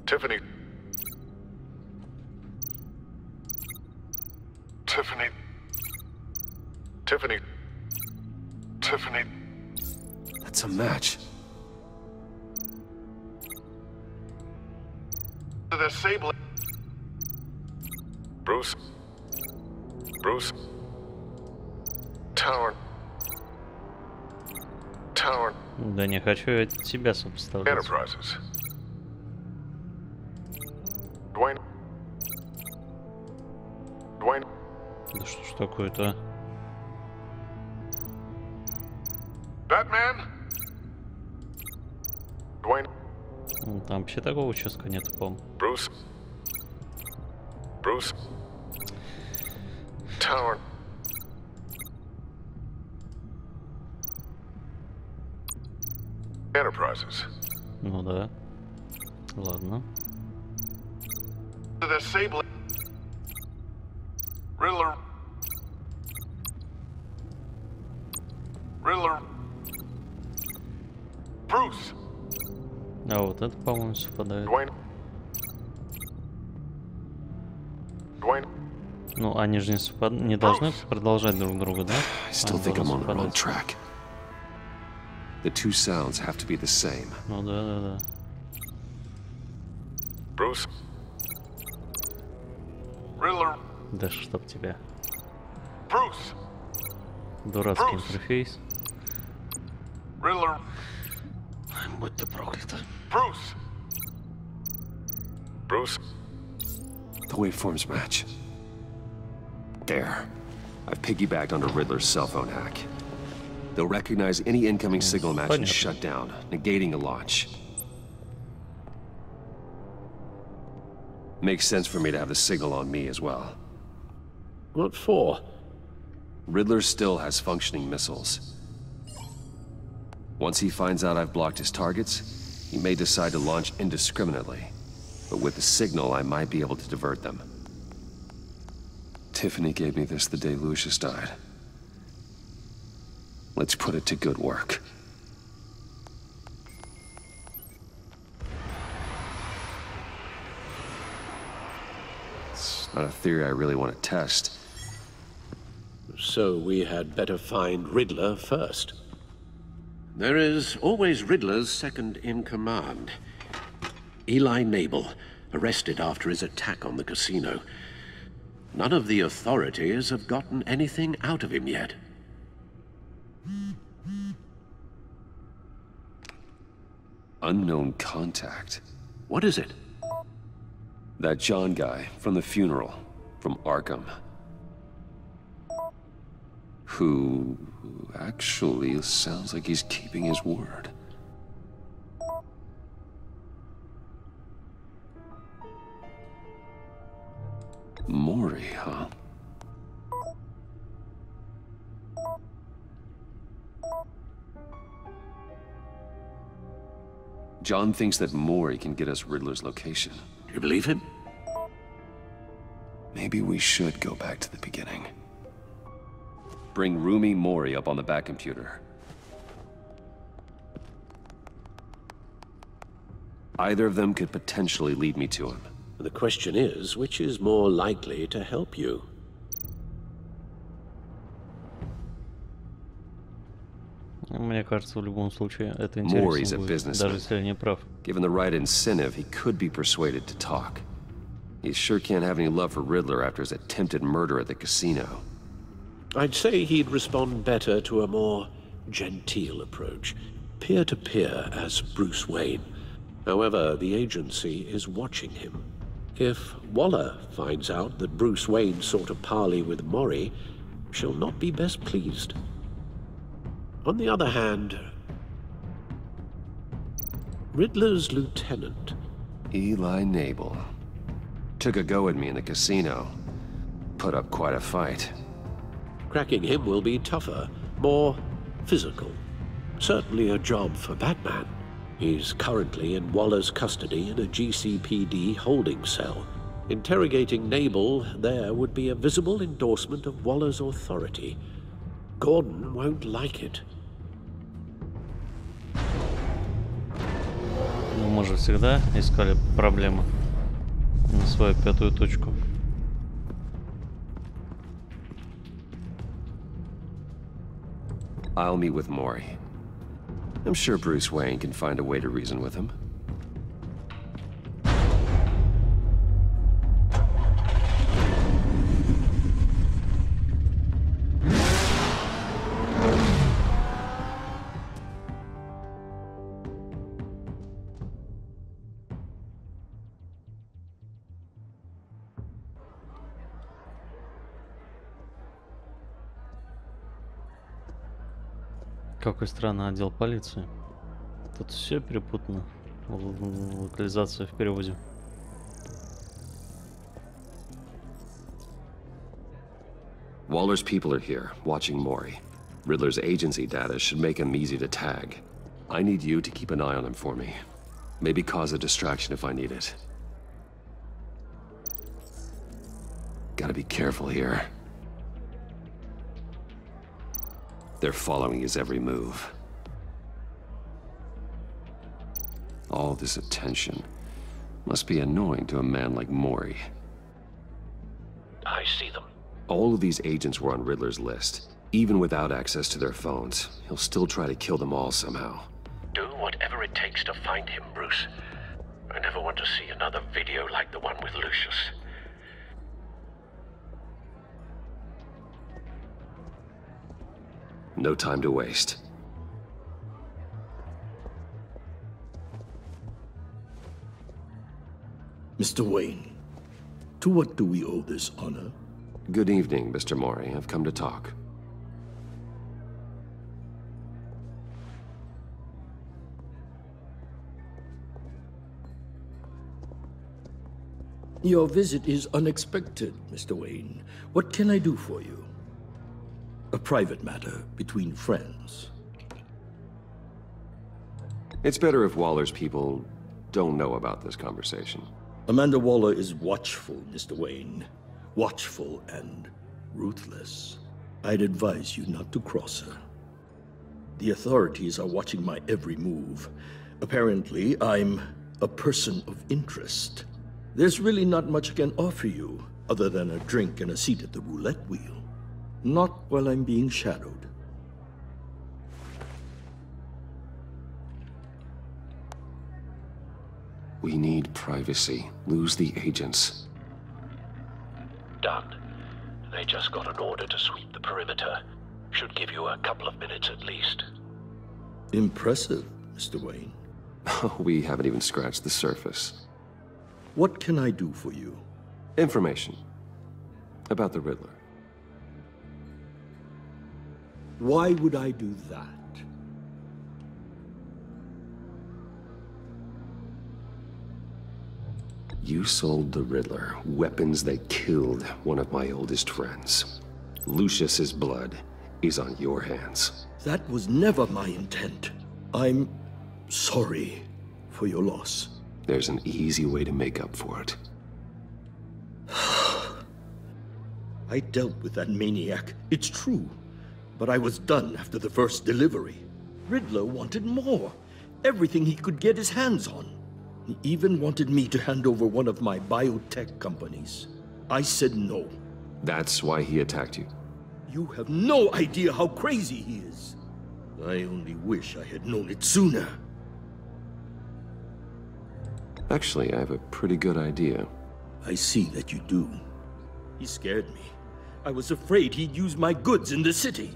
Tiffany. That's a match. Disable. Bruce. Tower. Да не хочу я тебя сопоставлять. Enterprises. Dwayne. Да что ж такое-то? Batman. Dwayne. Там вообще такого участка нету, по-моему. Bruce. Tower. Enterprises. Ну да. Ладно. The Sable. Riddler. Riddler. Bruce. А вот это, по-моему, совпадает. Ну, они же не должны продолжать друг друга, да? I still think I'm on the wrong track. The two sounds have to be the same. Ну да. Bruce. Riddler. Да чтоб тебя. Bruce. Дурацкий интерфейс. Riddler. Будь ты проклят. Bruce. Bruce. The waveforms match. There. I've piggybacked onto Riddler's cell phone hack. They'll recognize any incoming signal match and shut down, negating a launch. Makes sense for me to have the signal on me as well. What for? Riddler still has functioning missiles. Once he finds out I've blocked his targets, he may decide to launch indiscriminately. But with the signal, I might be able to divert them. Tiffany gave me this the day Lucius died. Let's put it to good work. It's not a theory I really want to test. So we had better find Riddler first. There is always Riddler's second in command. Eli Nabel, arrested after his attack on the casino. None of the authorities have gotten anything out of him yet. Unknown contact. What is it? That John guy from the funeral, from Arkham. Who actually sounds like he's keeping his word. Mori, huh? John thinks that Mori can get us Riddler's location. You believe him? Maybe we should go back to the beginning. Bring Rumi Mori up on the back computer. Either of them could potentially lead me to him. The question is, which is more likely to help you? Мне кажется, в любом случае это интересно будет, даже если я не прав. Given the right incentive, he could be persuaded to talk. He sure can't have any love for Riddler after his attempted murder at the casino. I'd say he'd respond better to a more genteel approach, peer-to-peer as Bruce Wayne. However, the agency is watching him. If Waller finds out that Bruce Wayne sought a parley with Mori, she'll not be best pleased. On the other hand, Riddler's lieutenant, Eli Nabel, took a go at me in the casino. Put up quite a fight. Cracking him will be tougher, more physical. Certainly a job for Batman. He's currently in Waller's custody in a GCPD holding cell. Interrogating Nabel there would be a visible endorsement of Waller's authority. Gordon won't like it. Ну, мы же всегда искали проблемы на свою пятую точку. I'll meet with Mori. I'm sure Bruce Wayne can find a way to reason with him. Какой странный отдел полиции. Тут все перепутано. Локализация в переводе. Waller's people are here, watching Mori. Riddler's agency data should make him easy to tag. I need you to keep an eye on him for me. Maybe cause a distraction if I need it. Gotta be careful here. They're following his every move. All this attention must be annoying to a man like Mori. I see them. All of these agents were on Riddler's list. Even without access to their phones, he'll still try to kill them all somehow. Do whatever it takes to find him, Bruce. I never want to see another video like the one with Lucius. No time to waste. Mr. Wayne, to what do we owe this honor? Good evening, Mr. Mori. I've come to talk. Your visit is unexpected, Mr. Wayne. What can I do for you? A private matter between friends. It's better if Waller's people don't know about this conversation. Amanda Waller is watchful, Mr. Wayne. Watchful and ruthless. I'd advise you not to cross her. The authorities are watching my every move. Apparently, I'm a person of interest. There's really not much I can offer you, other than a drink and a seat at the roulette wheel. Not while I'm being shadowed. We need privacy. Lose the agents. Done. They just got an order to sweep the perimeter. Should give you a couple of minutes at least. Impressive, Mr. Wayne. We haven't even scratched the surface. What can I do for you? Information. About the Riddler. Why would I do that? You sold the Riddler weapons that killed one of my oldest friends. Lucius's blood is on your hands. That was never my intent. I'm sorry for your loss. There's an easy way to make up for it. I dealt with that maniac, it's true. But I was done after the first delivery. Riddler wanted more. Everything he could get his hands on. He even wanted me to hand over one of my biotech companies. I said no. That's why he attacked you? You have no idea how crazy he is. I only wish I had known it sooner. Actually, I have a pretty good idea. I see that you do. He scared me. I was afraid he'd use my goods in the city.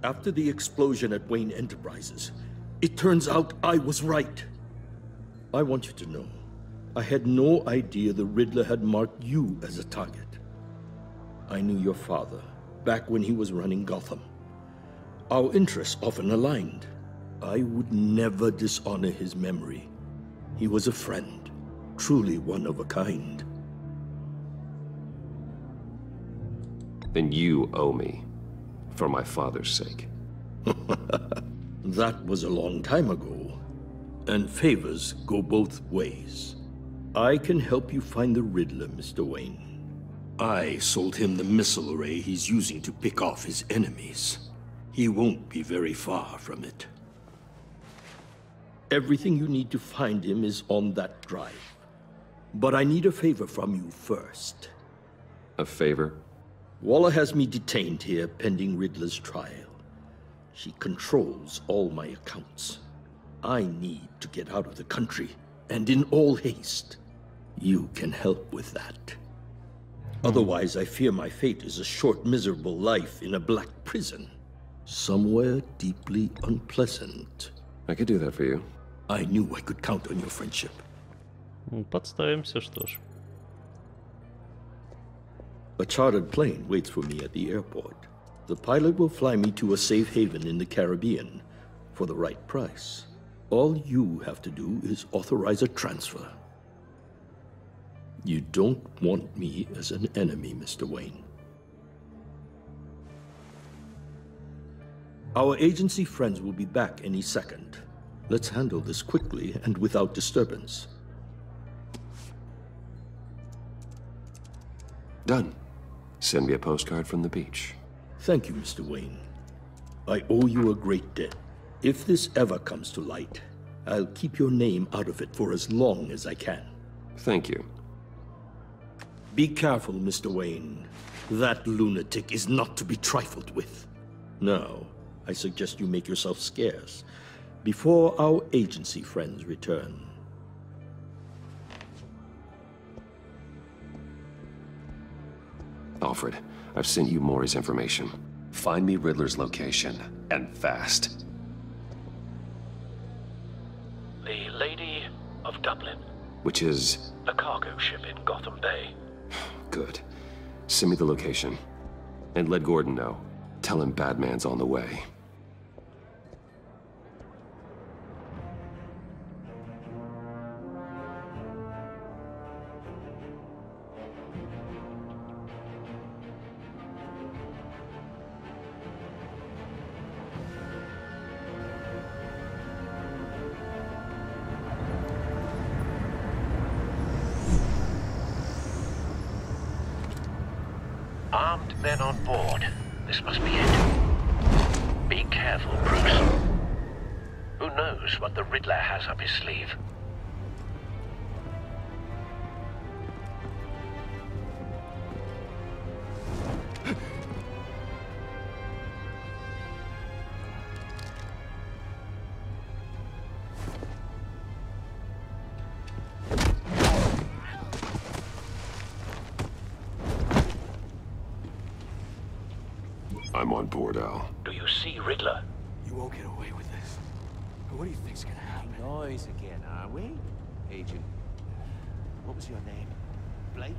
After the explosion at Wayne Enterprises, it turns out I was right. I want you to know, I had no idea the Riddler had marked you as a target. I knew your father back when he was running Gotham. Our interests often aligned. I would never dishonor his memory. He was a friend, truly one of a kind. Then you owe me, for my father's sake. That was a long time ago, and favors go both ways. I can help you find the Riddler, Mr. Wayne. I sold him the missile array he's using to pick off his enemies. He won't be very far from it. Everything you need to find him is on that drive. But I need a favor from you first. A favor? Waller has me detained here pending Riddler's trial. She controls all my accounts. I need to get out of the country, and in all haste. You can help with that. Otherwise, I fear my fate is a short, miserable life in a black prison. Somewhere deeply unpleasant. I could do that for you. I knew I could count on your friendship. Подставимся, что ж. A chartered plane waits for me at the airport. The pilot will fly me to a safe haven in the Caribbean for the right price. All you have to do is authorize a transfer. You don't want me as an enemy, Mr. Wayne. Our agency friends will be back any second. Let's handle this quickly and without disturbance. Done. Send me a postcard from the beach. Thank you, Mr. Wayne. I owe you a great debt. If this ever comes to light, I'll keep your name out of it for as long as I can. Thank you. Be careful, Mr. Wayne. That lunatic is not to be trifled with. Now, I suggest you make yourself scarce before our agency friends return. Alfred, I've sent you Maury's information. Find me Riddler's location, and fast. The Lady of Dublin. Which is... a cargo ship in Gotham Bay. Good. Send me the location. And let Gordon know. Tell him Batman's on the way. Armed men on board. This must be it. Be careful, Bruce. Who knows what the Riddler has up his sleeve? I'm on board, Al. Do you see Riddler? You won't get away with this. What do you think's gonna happen? Noise again, are we? Agent, what was your name? Blake?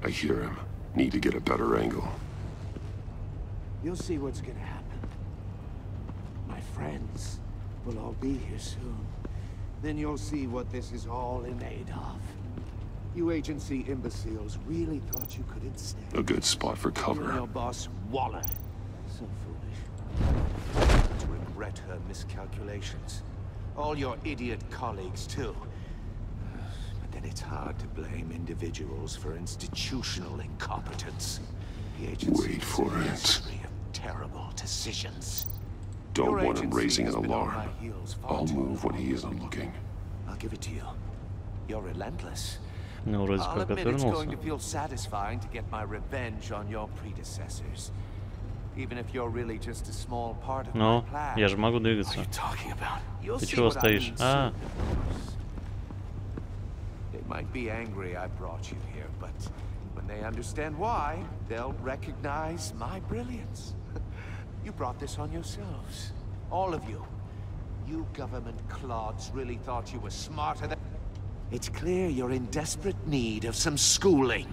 I hear him. Need to get a better angle. You'll see what's gonna happen. My friends will all be here soon. Then you'll see what this is all in aid of. You agency imbeciles really thought you could instead. A good spot for cover. Your boss, Waller. So foolish. To regret her miscalculations. All your idiot colleagues, too. But then it's hard to blame individuals for institutional incompetence. The agency Wait for it. history of terrible decisions. Don't Your want him agency raising an has been on alarm. my heels far I'll too move when long. he isn't looking. I'll give it to you. You're relentless. Ну, вроде I'll как admit it's going отвернулся. to feel satisfying to get my revenge on your predecessors. Even if you're really just a small part of my Ну, plan. я же могу двигаться. You'll Ты see чего what I стоишь? mean А, soon, of course. They might be angry I brought you here, but when they understand why, they'll recognize my brilliance. You brought this on yourselves. All of you. You government clods really thought you were smarter than... It's clear you're in desperate need of some schooling.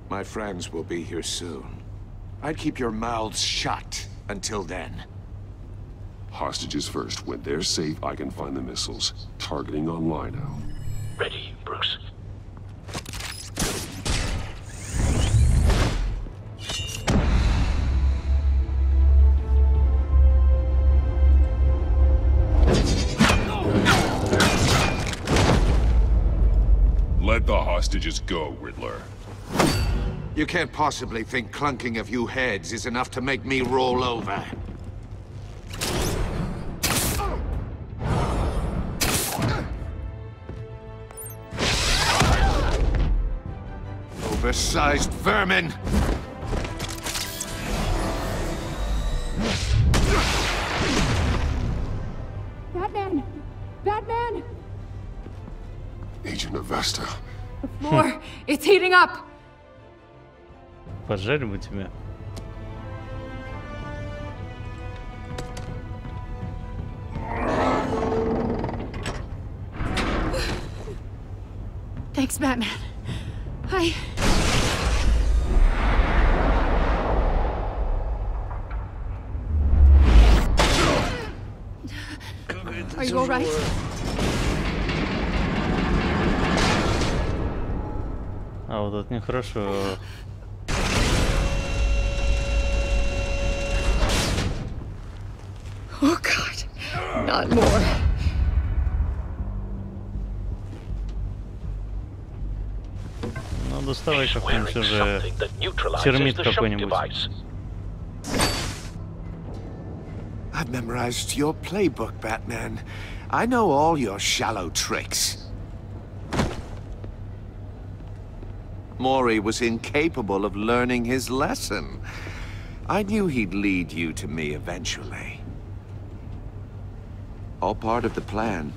My friends will be here soon. I'd keep your mouths shut until then. Hostages first. When they're safe, I can find the missiles. Targeting online now. Ready, Bruce. Let the hostages go, Riddler. You can't possibly think clunking a few heads is enough to make me roll over. Oversized vermin! Batman! Batman! Agent Avesta. The floor, it's heating up! поджарим мы тебя. Thanks, Batman. I... Are you all right? А вот это нехорошо. Oh, God. Not more. доставай какой-нибудь уже термит какой-нибудь. I've memorized your playbook, Batman. I know all your shallow tricks. Mori was incapable of learning his lesson. I knew he'd lead you to me eventually. All part of the plan.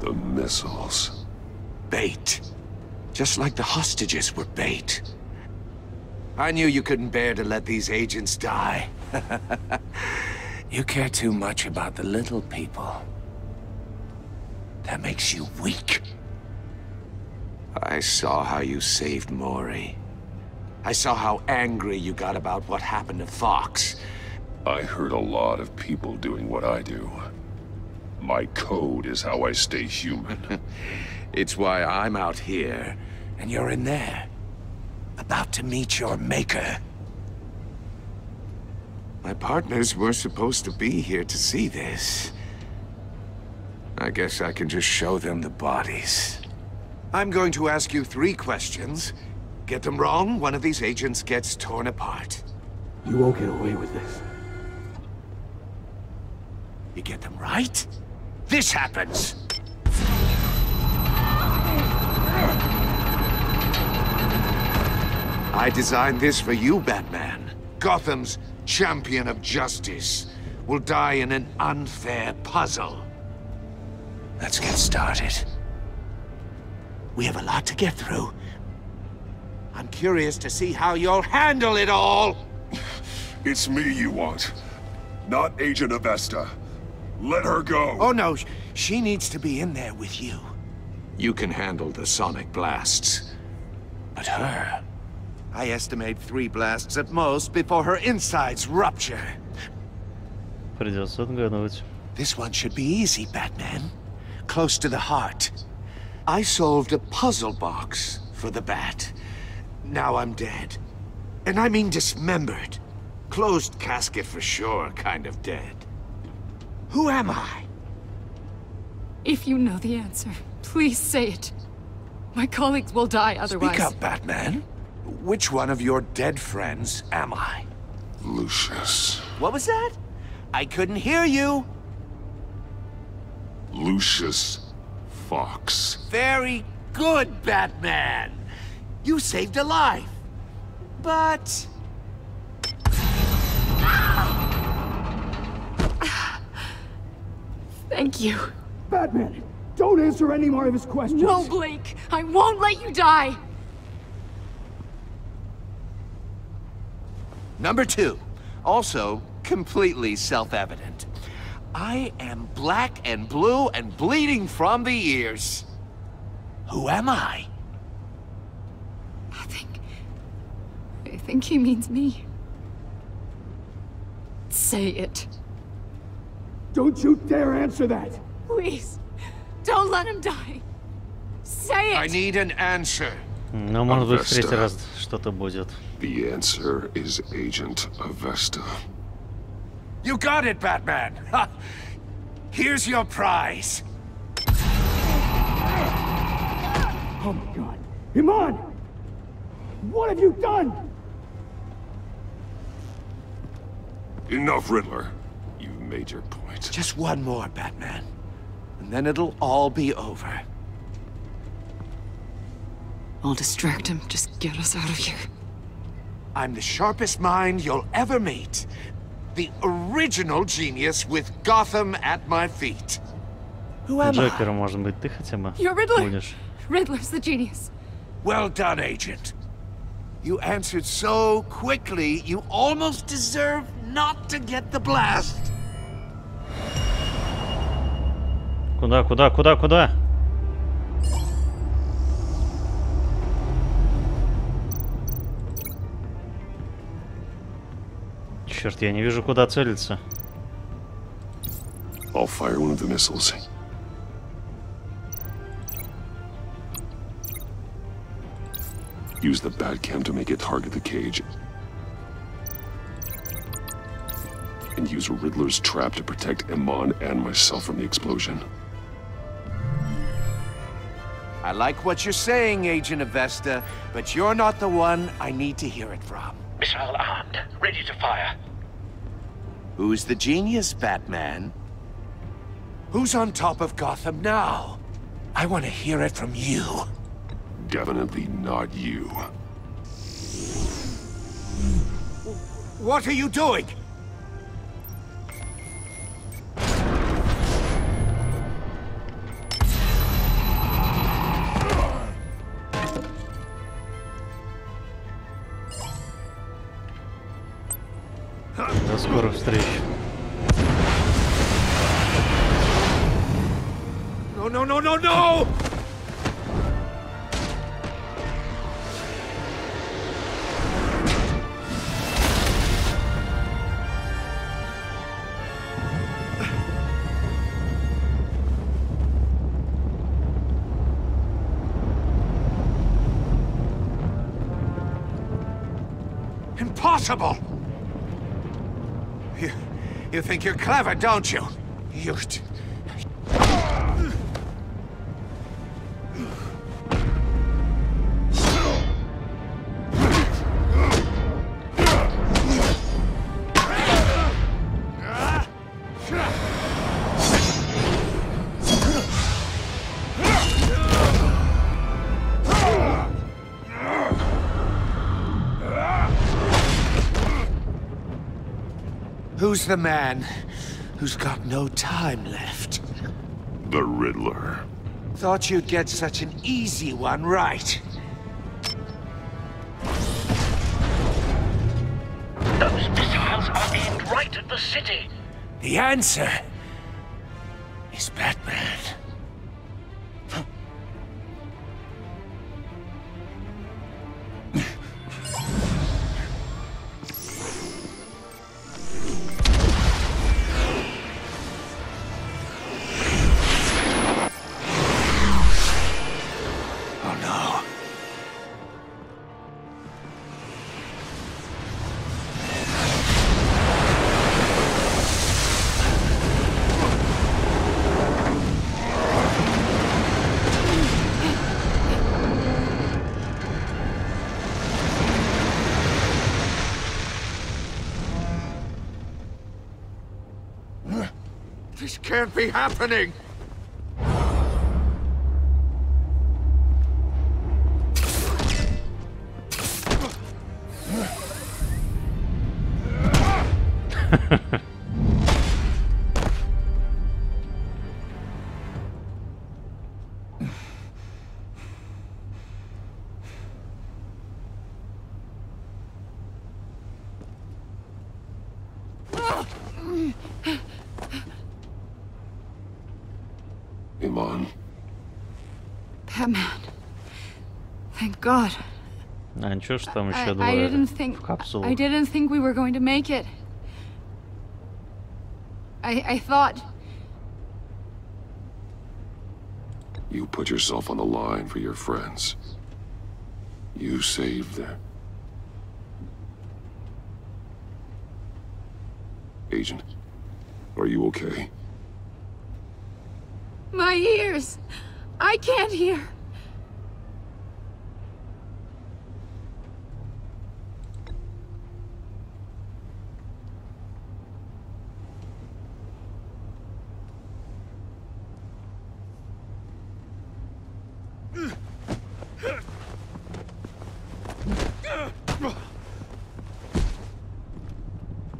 The missiles. Bait. Just like the hostages were bait. I knew you couldn't bear to let these agents die. You care too much about the little people. That makes you weak. I saw how you saved Mori. I saw how angry you got about what happened to Fox. I heard a lot of people doing what I do. My code is how I stay human. It's why I'm out here, and you're in there. About to meet your maker. My partners were supposed to be here to see this. I guess I can just show them the bodies. I'm going to ask you 3 questions. Get them wrong, one of these agents gets torn apart. You won't get away with this. You get them right, this happens. I designed this for you, Batman. Gotham's champion of justice will die in an unfair puzzle. Let's get started. We have a lot to get through. I'm curious to see how you'll handle it all. It's me you want, not Agent Avesta. Let her go. Oh no, she needs to be in there with you. You can handle the sonic blasts. But her... I estimate 3 blasts at most before her insides rupture. Придется отгадывать. This one should be easy, Batman. Close to the heart. I solved a puzzle box for the Bat. Now I'm dead. And I mean dismembered. Closed casket for sure, kind of dead. Who am I? If you know the answer, please say it. My colleagues will die otherwise. Speak up, Batman. Which one of your dead friends am I? Lucius. What was that? I couldn't hear you. Lucius Fox. Very good, Batman. You saved a life. But... Thank you. Batman, don't answer any more of his questions. No, Blake. I won't let you die. Number 2, also completely self-evident. I am black and blue and bleeding from the ears. Who am I? I think he means me. Say it. Don't you dare answer that! Please, don't let him die. Say it! I need an answer. Ну, может быть, в 3-й раз что-то будет. The answer is Agent Avesta. You got it, Batman! Ha! Here's your prize. Oh my god. Iman! What have you done? Enough, Riddler. You've made your point. Just one more, Batman. And then it'll all be over. I'll distract him. Just get us out of here. I'm the sharpest mind you'll ever meet. The original genius with Gotham at my feet. Who am I? Джокером, может быть, ты хотя бы You're Riddler. будешь. Riddler's the genius. Well done, Agent. You answered so quickly, you almost deserve not to get the blast. Куда? Черт, я не вижу, куда целиться. I'll fire one of the missiles. Use the Batcam to make it target the cage. And use Riddler's trap to protect Iman and myself from the explosion. I like what you're saying, Agent Avesta, but you're not the one I need to hear it from. Missile armed, ready to fire. Who's the genius, Batman? Who's on top of Gotham now? I want to hear it from you. Definitely not you. What are you doing? До скорых встреч. No, no, no, no, no! Impossible! You think you're clever, don't you? You... Who's the man who's got no time left? The Riddler. Thought you'd get such an easy one right. Those missiles are aimed right at the city. The answer is Batman. This can't be happening! Iman. Batman. Thank God. А ничего, что там еще I двое didn't в think капсулу. I didn't think we were going to make it. I thought You put yourself on the line for your friends. You saved them. Agent, are you okay? my ears. I can't hear.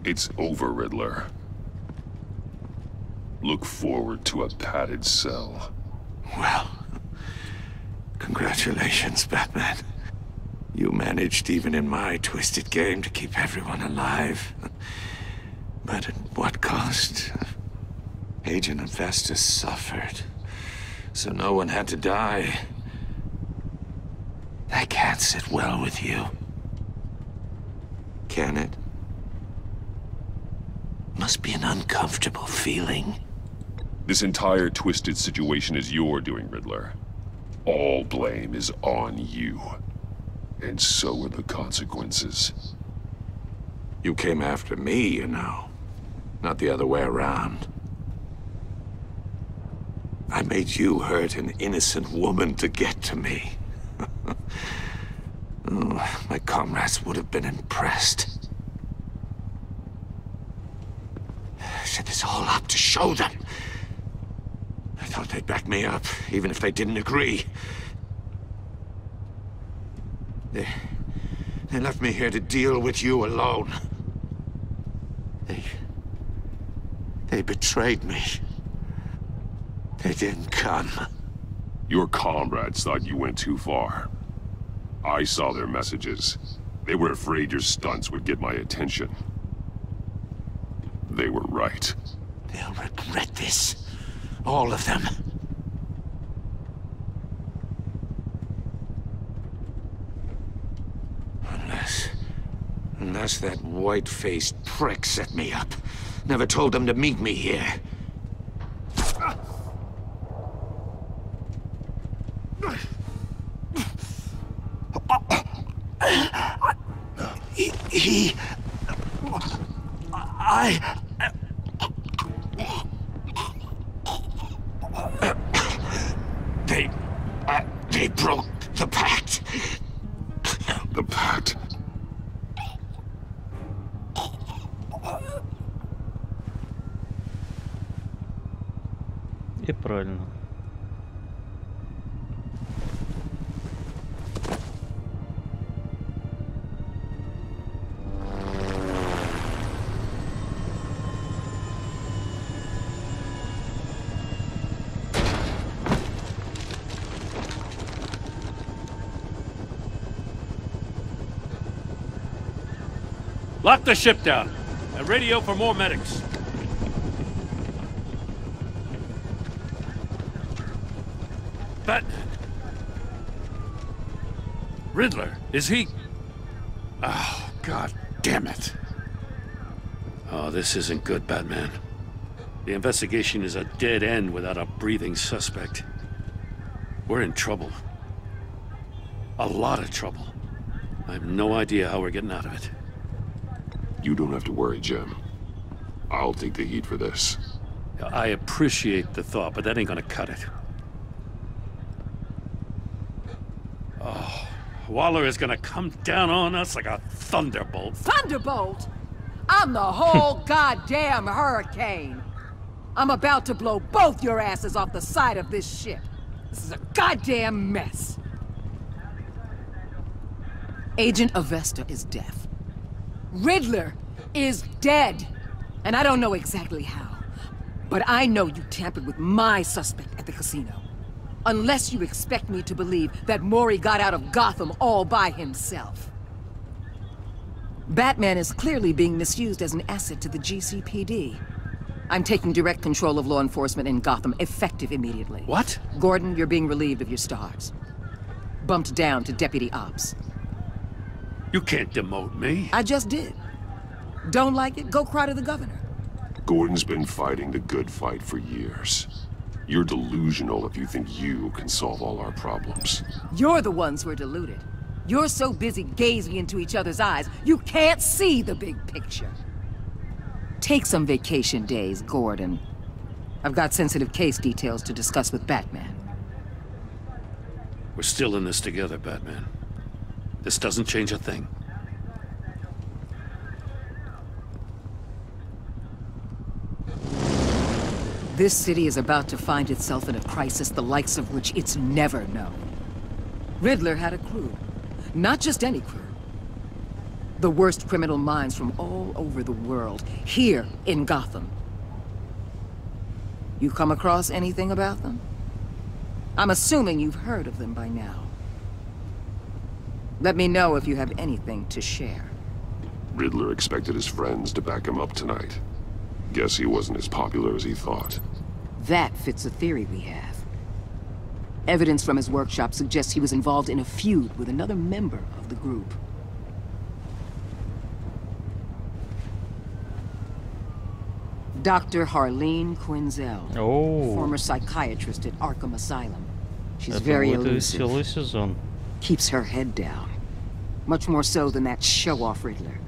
It's over, Riddler. Look forward to a padded cell. Well, congratulations, Batman. You managed, even in my twisted game, to keep everyone alive. But at what cost? Agent Avesta suffered, so no one had to die. That can't sit well with you. Can it? Must be an uncomfortable feeling. This entire twisted situation is your doing, Riddler. All blame is on you. And so are the consequences. You came after me, you know. Not the other way around. I made you hurt an innocent woman to get to me. Oh, my comrades would have been impressed. I set this all up to show them. I thought they'd back me up, even if they didn't agree. They left me here to deal with you alone. They betrayed me. They didn't come. Your comrades thought you went too far. I saw their messages. They were afraid your stunts would get my attention. They were right. They'll regret this. All of them. Unless that white-faced prick set me up. Never told them to meet me here. They broke the pact. The pact? И правильно. Lock the ship down and radio for more medics. Batman. Riddler, is he? Oh, God damn it. Oh, this isn't good, Batman. The investigation is a dead end without a breathing suspect. We're in trouble. A lot of trouble. I have no idea how we're getting out of it. You don't have to worry, Jim. I'll take the heat for this. I appreciate the thought, but that ain't gonna cut it. Oh, Waller is gonna come down on us like a thunderbolt. Thunderbolt? I'm the whole goddamn hurricane. I'm about to blow both your asses off the side of this ship. This is a goddamn mess. Agent Avesta is deaf. Riddler is dead. And I don't know exactly how. But I know you tampered with my suspect at the casino. Unless you expect me to believe that Mori got out of Gotham all by himself. Batman is clearly being misused as an asset to the GCPD. I'm taking direct control of law enforcement in Gotham, effective immediately. What? Gordon, you're being relieved of your stars. Bumped down to Deputy Ops. You can't demote me. I just did. Don't like it? Go cry to the governor. Gordon's been fighting the good fight for years. You're delusional if you think you can solve all our problems. You're the ones who are deluded. You're so busy gazing into each other's eyes, you can't see the big picture. Take some vacation days, Gordon. I've got sensitive case details to discuss with Batman. We're still in this together, Batman. This doesn't change a thing. This city is about to find itself in a crisis the likes of which it's never known. Riddler had a crew. Not just any crew. The worst criminal minds from all over the world, here in Gotham. You come across anything about them? I'm assuming you've heard of them by now. Let me know if you have anything to share. Riddler expected his friends to back him up tonight. Guess he wasn't as popular as he thought. That fits a theory we have. Evidence from his workshop suggests he was involved in a feud with another member of the group. Dr. Harleen Quinzel, former psychiatrist at Arkham Asylum. She's very elusive. Keeps her head down. Much more so than that show-off Riddler.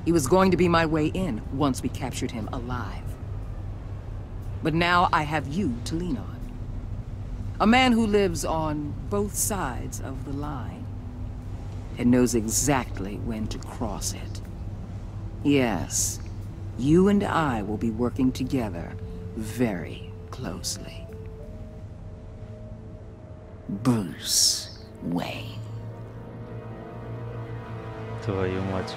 He was going to be my way in once we captured him alive. But now I have you to lean on. A man who lives on both sides of the line and knows exactly when to cross it. Yes, you and I will be working together very closely. Bruce Wayne. Твою мать.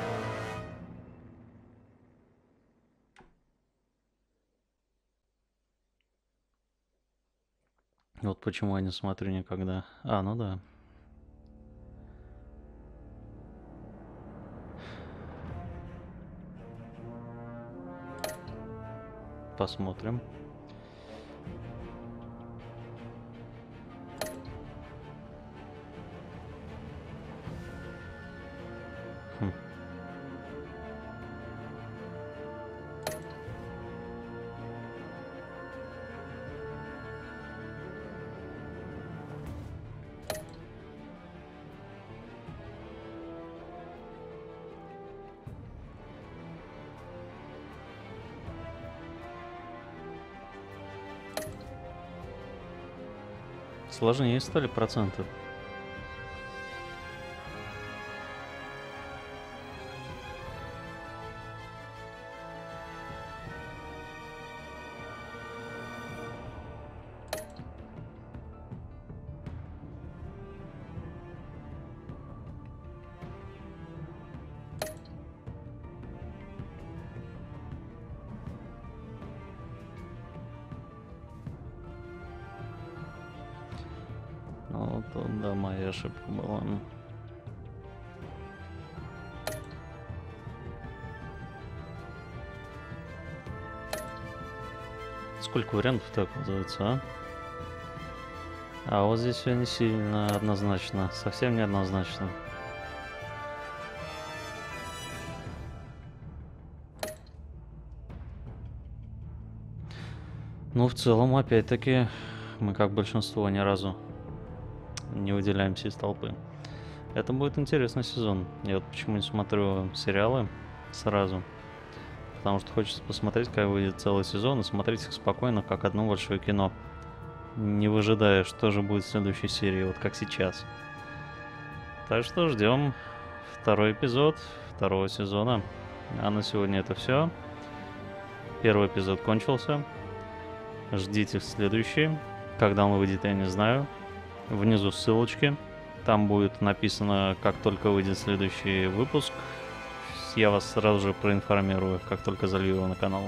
Вот почему я не смотрю никогда. А, ну да. Посмотрим. Сложнее стали проценты. Ну, вот, да, моя ошибка была. Сколько вариантов-то оказывается, а? А вот здесь все не сильно однозначно, совсем не однозначно. Ну, в целом, опять-таки, мы, как большинство, ни разу не выделяемся из толпы. Это будет интересный сезон. Я вот почему не смотрю сериалы сразу. Потому что хочется посмотреть, как выйдет целый сезон, и смотреть их спокойно, как одно большое кино. Не выжидая, что же будет в следующей серии, вот как сейчас. Так что ждем второй эпизод второго сезона. А на сегодня это все. Первый эпизод кончился. Ждите следующий. Когда он выйдет, я не знаю. Внизу ссылочки. Там будет написано, как только выйдет следующий выпуск. Я вас сразу же проинформирую, как только залью его на канал.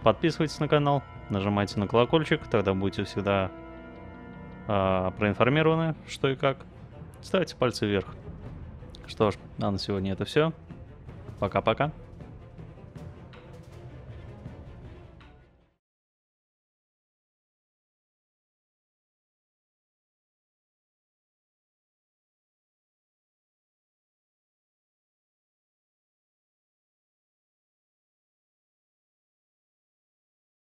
Подписывайтесь на канал, нажимайте на колокольчик, тогда будете всегда проинформированы, что и как. Ставьте пальцы вверх. Что ж, а на сегодня это все. Пока-пока.